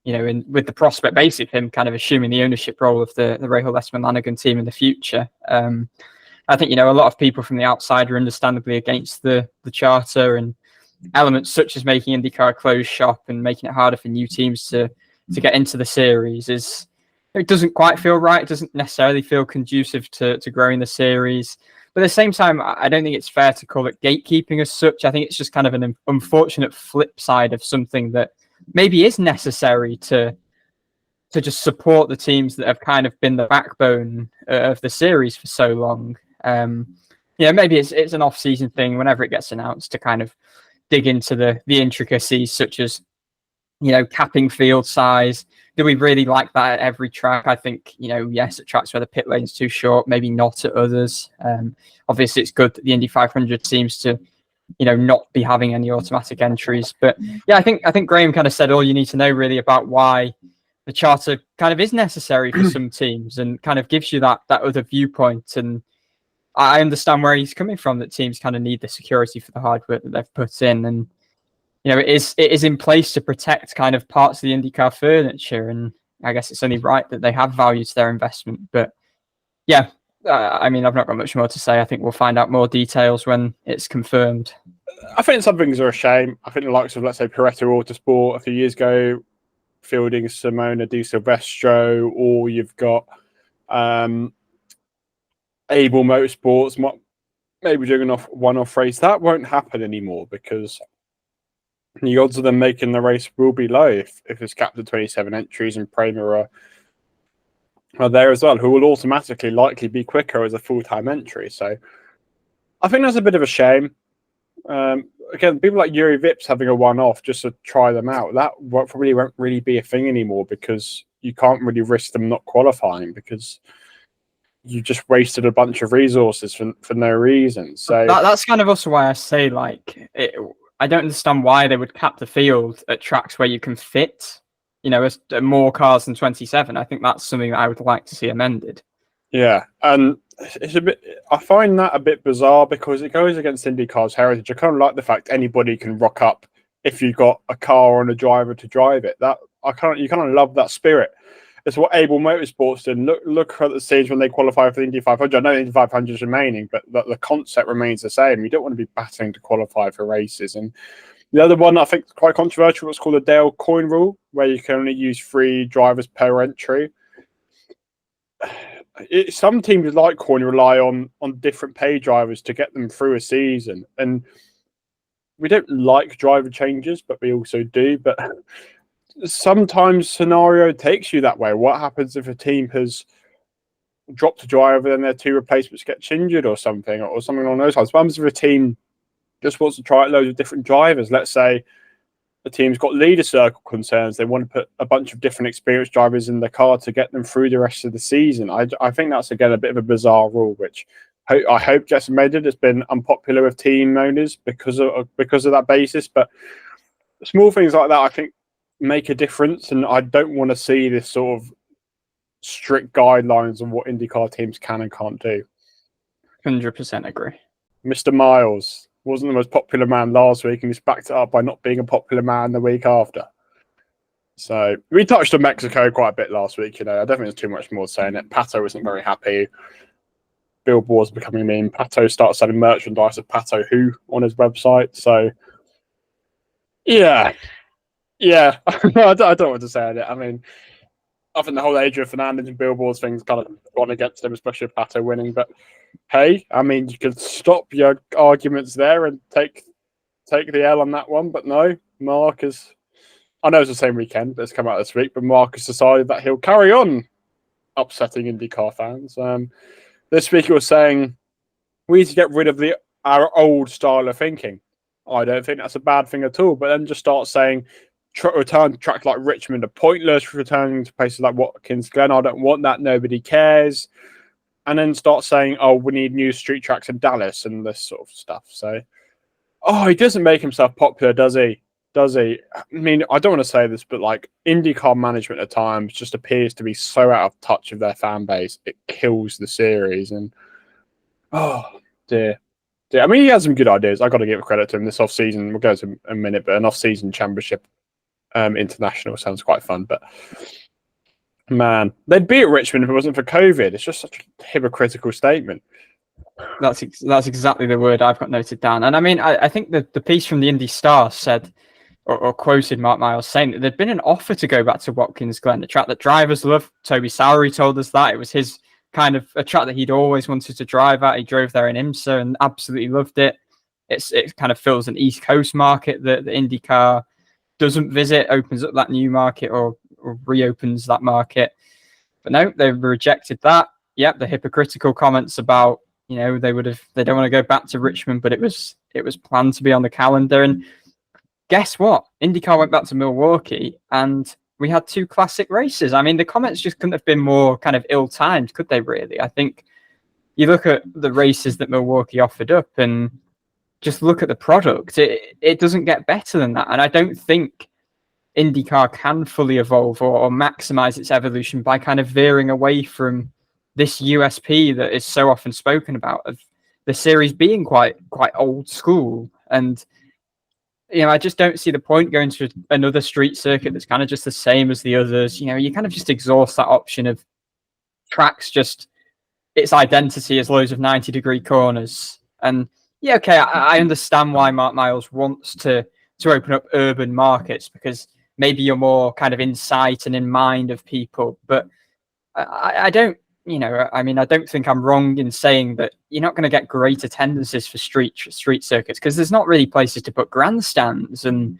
with the prospect basically of him kind of assuming the ownership role of the Rahal Lesman Lanigan team in the future. I think, a lot of people from the outside are understandably against the charter, and elements such as making IndyCar a closed shop and making it harder for new teams to get into the series it doesn't quite feel right. It doesn't necessarily feel conducive to growing the series. But at the same time, I don't think it's fair to call it gatekeeping as such. I think it's just kind of an unfortunate flip side of something that maybe is necessary to just support the teams that have kind of been the backbone of the series for so long. Maybe it's an off-season thing whenever it gets announced to kind of dig into the intricacies, such as, capping field size. Do we really like that at every track? I think, yes, at tracks where the pit lane's too short, maybe not at others. Obviously, it's good that the Indy 500 seems to, not be having any automatic entries. But yeah, I think Graham kind of said all you need to know really about why the charter kind of is necessary for some teams, and kind of gives you that other viewpoint. And I understand where he's coming from, that teams kind of need the security for the hard work that they've put in. And, it is in place to protect kind of parts of the IndyCar furniture. And I guess it's only right that they have value to their investment. But yeah, I mean, I've not got much more to say. I think we'll find out more details when it's confirmed. I think some things are a shame. I think the likes of, let's say, Pareto Autosport a few years ago, fielding Simona Di Silvestro, or you've got Able Motorsports, maybe doing a one-off race. That won't happen anymore because the odds of them making the race will be low if it's capped at 27 entries and Prema are there as well, who will automatically likely be quicker as a full-time entry. So I think that's a bit of a shame. Again, people like Yuri Vips having a one-off just to try them out, that probably won't really be a thing anymore because you can't really risk them not qualifying because you just wasted a bunch of resources for no reason. So that's kind of also why I say, like, I don't understand why they would cap the field at tracks where you can fit, more cars than 27. I think that's something that I would like to see amended. Yeah, and it's a bit. I find that a bit bizarre because it goes against IndyCar's heritage. I kind of like the fact anybody can rock up if you've got a car and a driver to drive it. You kind of love that spirit. It's what Able Motorsports did. Look at the stage when they qualify for the Indy 500. I know the Indy 500 is remaining, but the concept remains the same. You don't want to be battling to qualify for races. And the other one I think is quite controversial, what's called the Dale Coyne rule, where you can only use 3 drivers per entry. Some teams like Coyne rely on different pay drivers to get them through a season. And we don't like driver changes, but we also do. But sometimes scenario takes you that way. What happens if a team has dropped a driver and their 2 replacements get injured or something along those lines? What happens if a team just wants to try out loads of different drivers? Let's say the team's got leader circle concerns. They want to put a bunch of different experienced drivers in the car to get them through the rest of the season. I think that's, again, a bit of a bizarre rule, which I hope gets amended. It's been unpopular with team owners because of that basis. But small things like that, I think, make a difference, and I don't want to see this sort of strict guidelines on what IndyCar teams can and can't do. 100% agree. Mr. Miles wasn't the most popular man last week, and he's backed it up by not being a popular man the week after. So we touched on Mexico quite a bit last week. I don't think there's too much more saying it. Pato isn't very happy. Billboard's becoming a meme. Pato starts selling merchandise of Pato Who on his website. So yeah, I don't know what to say on it. I mean, I think the whole Adrian Fernandez and Billboards thing's kind of gone against him, especially with Pato winning. But hey, I mean, you could stop your arguments there and take the L on that one. But no, Mark is. I know it's the same weekend, but it's come out this week. But Mark has decided that he'll carry on upsetting IndyCar fans. This week he was saying we need to get rid of our old style of thinking. I don't think that's a bad thing at all. But then just start saying return to tracks like Richmond are pointless. Returning to places like Watkins Glen, I don't want that. Nobody cares. And then start saying, oh, we need new street tracks in Dallas and this sort of stuff. So, he doesn't make himself popular, does he? I mean, I don't want to say this, but like IndyCar management at times just appears to be so out of touch with their fan base. It kills the series. And oh dear. I mean, he has some good ideas. I got to give credit to him. This off-season, we'll go to a minute, but an off-season championship international sounds quite fun. But man, they'd be at Richmond if it wasn't for COVID. It's just such a hypocritical statement. That's exactly the word I've got noted down. And I mean, I think the piece from the Indy Star said, or quoted Mark Miles saying that there'd been an offer to go back to Watkins Glen, the track that drivers love. Toby Sowery told us that. It was his kind of a track that he'd always wanted to drive at. He drove there in IMSA and absolutely loved it. It kind of fills an East Coast market that the IndyCar doesn't visit, opens up that new market or reopens that market. But no, they've rejected that. Yep, the hypocritical comments about, they don't want to go back to Richmond, but it was planned to be on the calendar. And guess what? IndyCar went back to Milwaukee and we had 2 classic races. I mean, the comments just couldn't have been more kind of ill-timed, could they really? I think you look at the races that Milwaukee offered up and just look at the product. It doesn't get better than that. And I don't think IndyCar can fully evolve or maximize its evolution by kind of veering away from this USP that is so often spoken about of the series being quite old school. And I just don't see the point going to another street circuit that's kind of just the same as the others. You kind of just exhaust that option of tracks, just its identity as loads of 90-degree corners. And yeah, okay, I understand why Mark Miles wants to open up urban markets, because maybe you're more kind of in sight and in mind of people. But I don't, I don't think I'm wrong in saying that you're not going to get great attendances for street circuits, because there's not really places to put grandstands. And,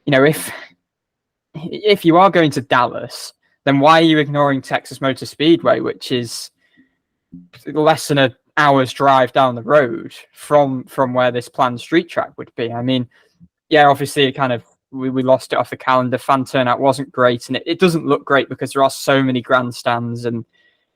if you are going to Dallas, then why are you ignoring Texas Motor Speedway, which is less than an hour's drive down the road from where this planned street track would be? I mean, yeah, obviously it kind of, we lost it off the calendar. Fan turnout wasn't great, and it doesn't look great because there are so many grandstands and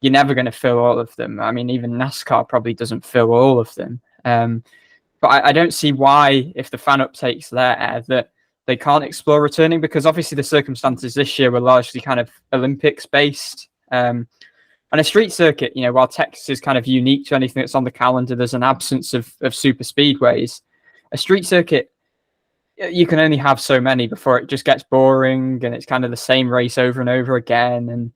you're never going to fill all of them. I mean, even NASCAR probably doesn't fill all of them. But I don't see why, if the fan uptake's there, that they can't explore returning, because obviously the circumstances this year were largely kind of Olympics based. And a street circuit, while Texas is kind of unique to anything that's on the calendar, there's an absence of super speedways. A street circuit, you can only have so many before it just gets boring and it's kind of the same race over and over again. And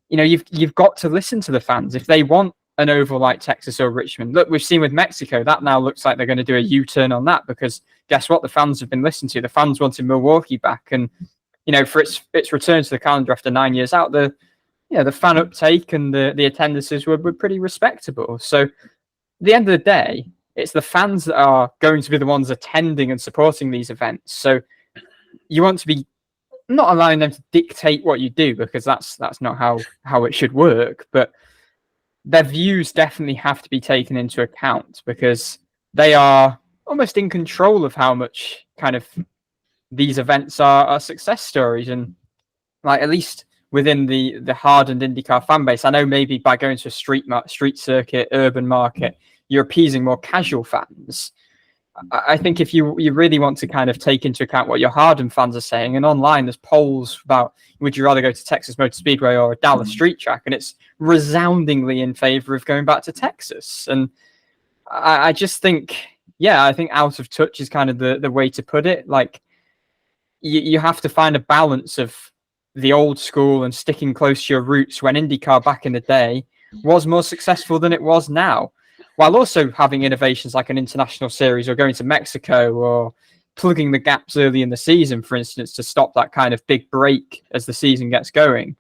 you've got to listen to the fans. If they want an oval like Texas or Richmond, look, we've seen with Mexico, that now looks like they're going to do a U-turn on that, because guess what? The fans have been listened to. The fans wanted Milwaukee back, and for its return to the calendar after 9 years out, the fan uptake and the attendances were pretty respectable. So at the end of the day, it's the fans that are going to be the ones attending and supporting these events. So you want to be not allowing them to dictate what you do, because that's not how it should work. But their views definitely have to be taken into account, because they are almost in control of how much kind of these events are success stories. And like, at least within the hardened IndyCar fan base, I know maybe by going to a street circuit, urban market, you're appeasing more casual fans. I think if you really want to kind of take into account what your hardened fans are saying, and online there's polls about would you rather go to Texas Motor Speedway or a Dallas street track, and it's resoundingly in favor of going back to Texas. And I just think, I think out of touch is kind of the way to put it. Like, you have to find a balance of the old school and sticking close to your roots, when IndyCar back in the day was more successful than it was now, while also having innovations like an international series, or going to Mexico, or plugging the gaps early in the season, for instance, to stop that kind of big break as the season gets going.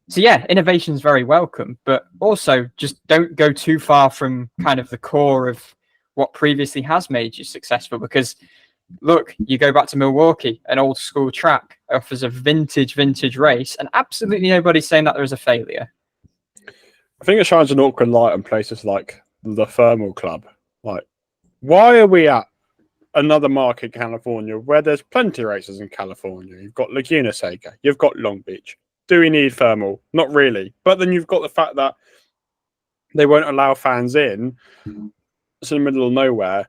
So yeah, innovation is very welcome, but also just don't go too far from kind of the core of what previously has made you successful. Because look, you go back to Milwaukee, an old school track, offers a vintage race, and absolutely nobody's saying that there is a failure. I think it shines an awkward light on places like the Thermal Club. Like, why are we at another market in California where there's plenty of races in California? You've got Laguna Seca, you've got Long Beach. Do we need thermal? Not really. But then you've got the fact that they won't allow fans in. It's in the middle of nowhere.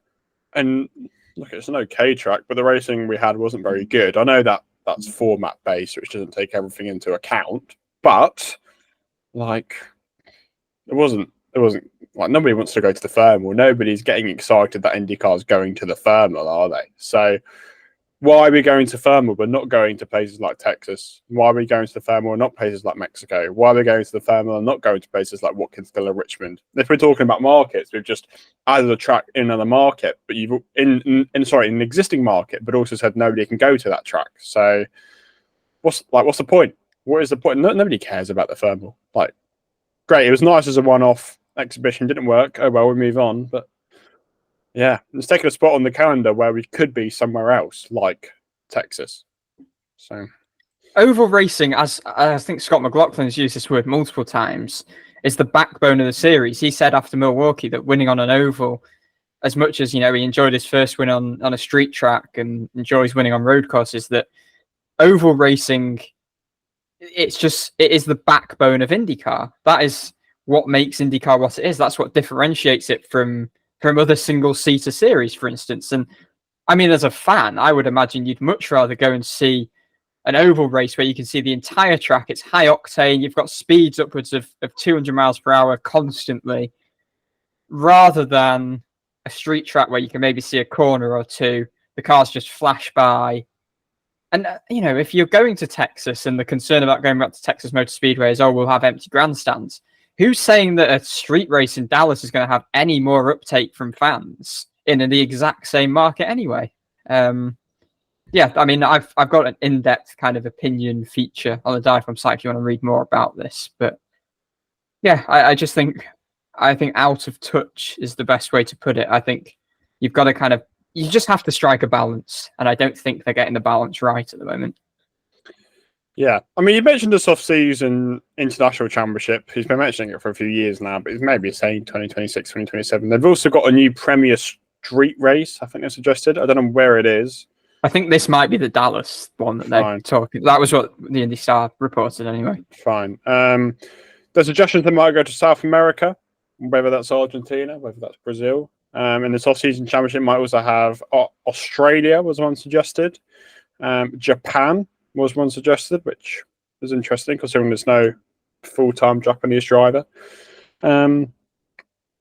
And look, it's an okay track, but the racing we had wasn't very good. I know that that's format based, which doesn't take everything into account, but like, it wasn't like, nobody wants to go to the thermal. Nobody's getting excited that IndyCar's going to the thermal, are they? So why are we going to thermal but not going to places like Texas? Why are we going to the thermal and not places like Mexico? Why are we going to the thermal and not going to places like Watkinsville or Richmond? If we're talking about markets, we've just added a track in another market, but you've in an existing market, but also said nobody can go to that track. So what's the point? What is the point? Nobody cares about the thermal. Like, great, it was nice as a one-off exhibition, didn't work. Oh well, we move on. But yeah, it's taking a spot on the calendar where we could be somewhere else, like Texas. So oval racing, as I think Scott McLaughlin has used this word multiple times, is the backbone of the series. He said after Milwaukee that winning on an oval, as much as he enjoyed his first win on a street track and enjoys winning on road courses, that oval racing, it is the backbone of IndyCar. That is what makes IndyCar what it is. That's what differentiates it from other single-seater series, for instance. And I mean, as a fan, I would imagine you'd much rather go and see an oval race where you can see the entire track. It's high octane. You've got speeds upwards of 200 miles per hour constantly, rather than a street track where you can maybe see a corner or two. the cars just flash by. And, if you're going to Texas and the concern about going back to Texas Motor Speedway is, we'll have empty grandstands. Who's saying that a street race in Dallas is going to have any more uptake from fans in the exact same market anyway? Yeah, I mean, I've got an in-depth kind of opinion feature on the DIVEBOMB site if you want to read more about this. But yeah, I think out of touch is the best way to put it. I think you've got to you just have to strike a balance, and I don't think they're getting the balance right at the moment. Yeah, I mean, you mentioned this off-season international championship. He's been mentioning it for a few years now, but it's maybe saying 2026, 2027. They've also got a new Premier Street race, I think they suggested. I don't know where it is. I think this might be the Dallas one that they're talking. That was what the IndyStar reported anyway. Fine. There's suggestions they might go to South America, whether that's Argentina, whether that's Brazil. And this off-season championship might also have Australia was one suggested. Japan was one suggested, which is interesting considering there's no full-time Japanese driver. I don't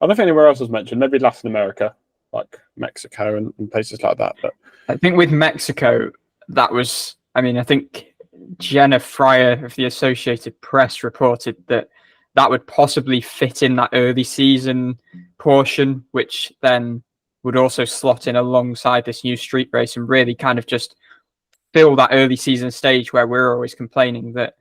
think anywhere else was mentioned. Maybe Latin America, like Mexico and places like that. But I think with Mexico, that was, I think Jenna Fryer of the Associated Press reported that would possibly fit in that early season portion, which then would also slot in alongside this new street race and really kind of just fill that early season stage where we're always complaining that,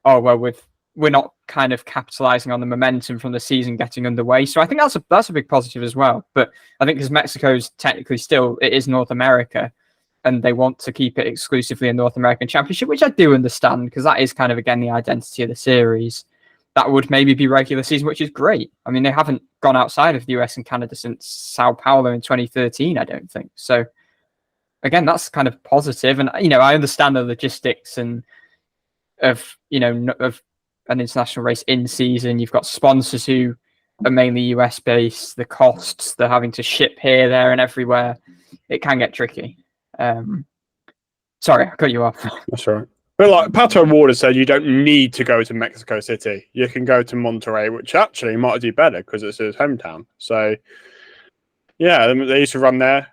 we're not kind of capitalizing on the momentum from the season getting underway. So I think that's a big positive as well. But I think because Mexico's technically still, it is North America, and they want to keep it exclusively a North American championship, which I do understand because that is kind of, again, the identity of the series. That would maybe be regular season, which is great. I mean, they haven't gone outside of the US and Canada since Sao Paulo in 2013, I don't think. So again, that's kind of positive. And, I understand the logistics of an international race in season. You've got sponsors who are mainly US based, the costs, they're having to ship here, there, and everywhere. It can get tricky. Sorry, I cut you off. That's all right. But like Pato Ward has said, you don't need to go to Mexico City. You can go to Monterrey, which actually might do better because it's his hometown. So, yeah, they used to run there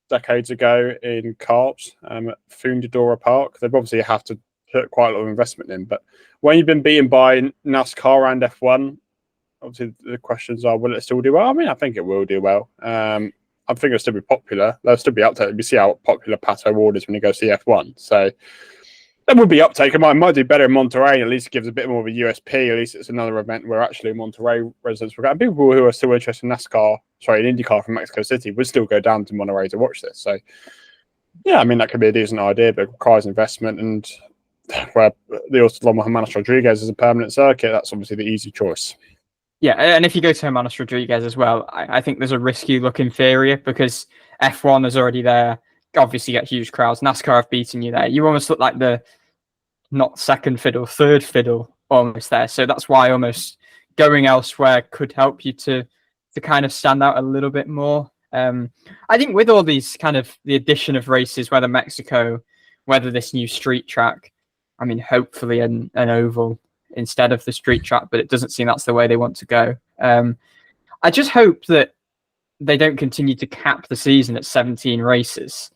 decades ago in Carps at Fundadora Park. They've obviously have to put quite a lot of investment in. But when you've been beaten by NASCAR and F1, obviously the questions are, will it still do well? I mean, I think it will do well. I think it'll still be popular. There'll still be uptake. We see how popular Pato Ward is when he goes to the F1. So there would be uptake. It might do better in Monterrey. At least it gives a bit more of a USP. At least it's another event where actually Monterrey residents will go. And people who are still interested in in IndyCar from Mexico City would still go down to Monterrey to watch this. So, yeah, I mean, that could be a decent idea, but it requires investment. And where the Hermanos Rodriguez is a permanent circuit, that's obviously the easy choice. Yeah, and if you go to Hermanos Rodriguez as well, I think there's a risk you look inferior because F1 is already there. Obviously, you get huge crowds. NASCAR have beaten you there. You almost look like the not second fiddle, third fiddle almost there. So that's why almost going elsewhere could help you to kind of stand out a little bit more. I think with all these kind of the addition of races, whether Mexico, whether this new street track, I mean, hopefully an oval instead of the street track, but it doesn't seem that's the way they want to go. I just hope that they don't continue to cap the season at 17 races.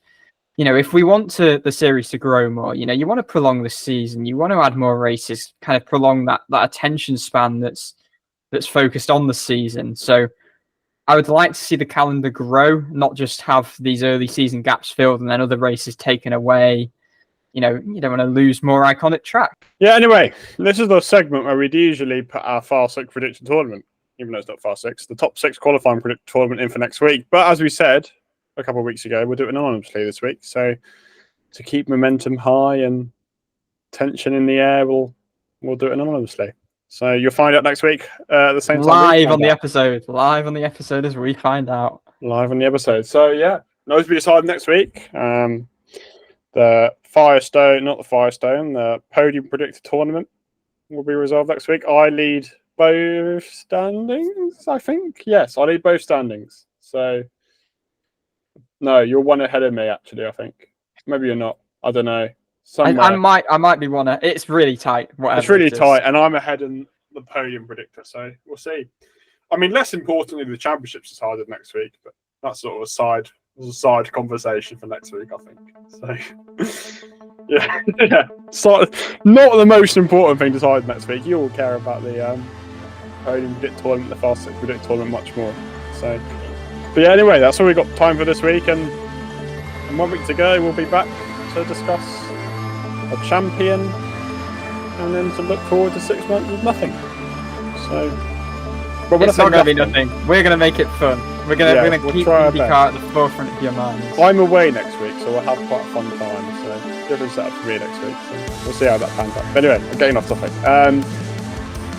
If we want the series to grow more, you want to prolong the season, you want to add more races, kind of prolong that attention span that's focused on the season. So I would like to see the calendar grow, not just have these early season gaps filled and then other races taken away. You don't want to lose more iconic track. Yeah, anyway, this is the segment where we'd usually put our Fast 6 prediction tournament, even though it's not Fast 6, the top 6 qualifying prediction tournament in for next week. But as we said a couple of weeks ago, we'll do it anonymously this week. So to keep momentum high and tension in the air, we'll do it anonymously. So you'll find out next week at the same time. Live on the episode as we find out. Live on the episode. So yeah, those will be decided next week. The podium predictor tournament will be resolved next week. I lead both standings, I think. Yes, I lead both standings. So no, you're one ahead of me, actually, I think. Maybe you're not. I don't know. I might be one. It's really tight. It's really tight, and I'm ahead in the podium predictor, so we'll see. I mean, less importantly, the championship's decided next week, but that's sort of a side a side conversation for next week, I think. So, yeah. So, not the most important thing decided next week. You all care about the podium predict tournament, the fast six predict tournament much more. So, but yeah, anyway, that's all we got time for this week, and 1 week to go. We'll be back to discuss a champion, and then to look forward to 6 months of nothing. So, well, it's not going to be nothing. We're going to make it fun. We're going to we'll keep try IndyCar at the forefront of your minds. I'm away next week, so we'll have quite a fun time. So, different setup for me next week. So we'll see how that pans out. But anyway, I'm getting off topic.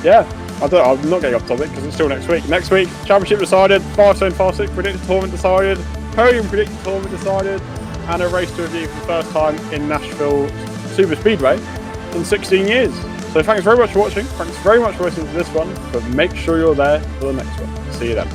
Yeah, I'm not getting off topic because it's still next week. Next week, championship decided, Firestone Fast 6 predicted tournament decided, podium predicted tournament decided, and a race to review for the first time in Nashville Superspeedway in 16 years. So thanks very much for watching. Thanks very much for listening to this one, but make sure you're there for the next one. See you then.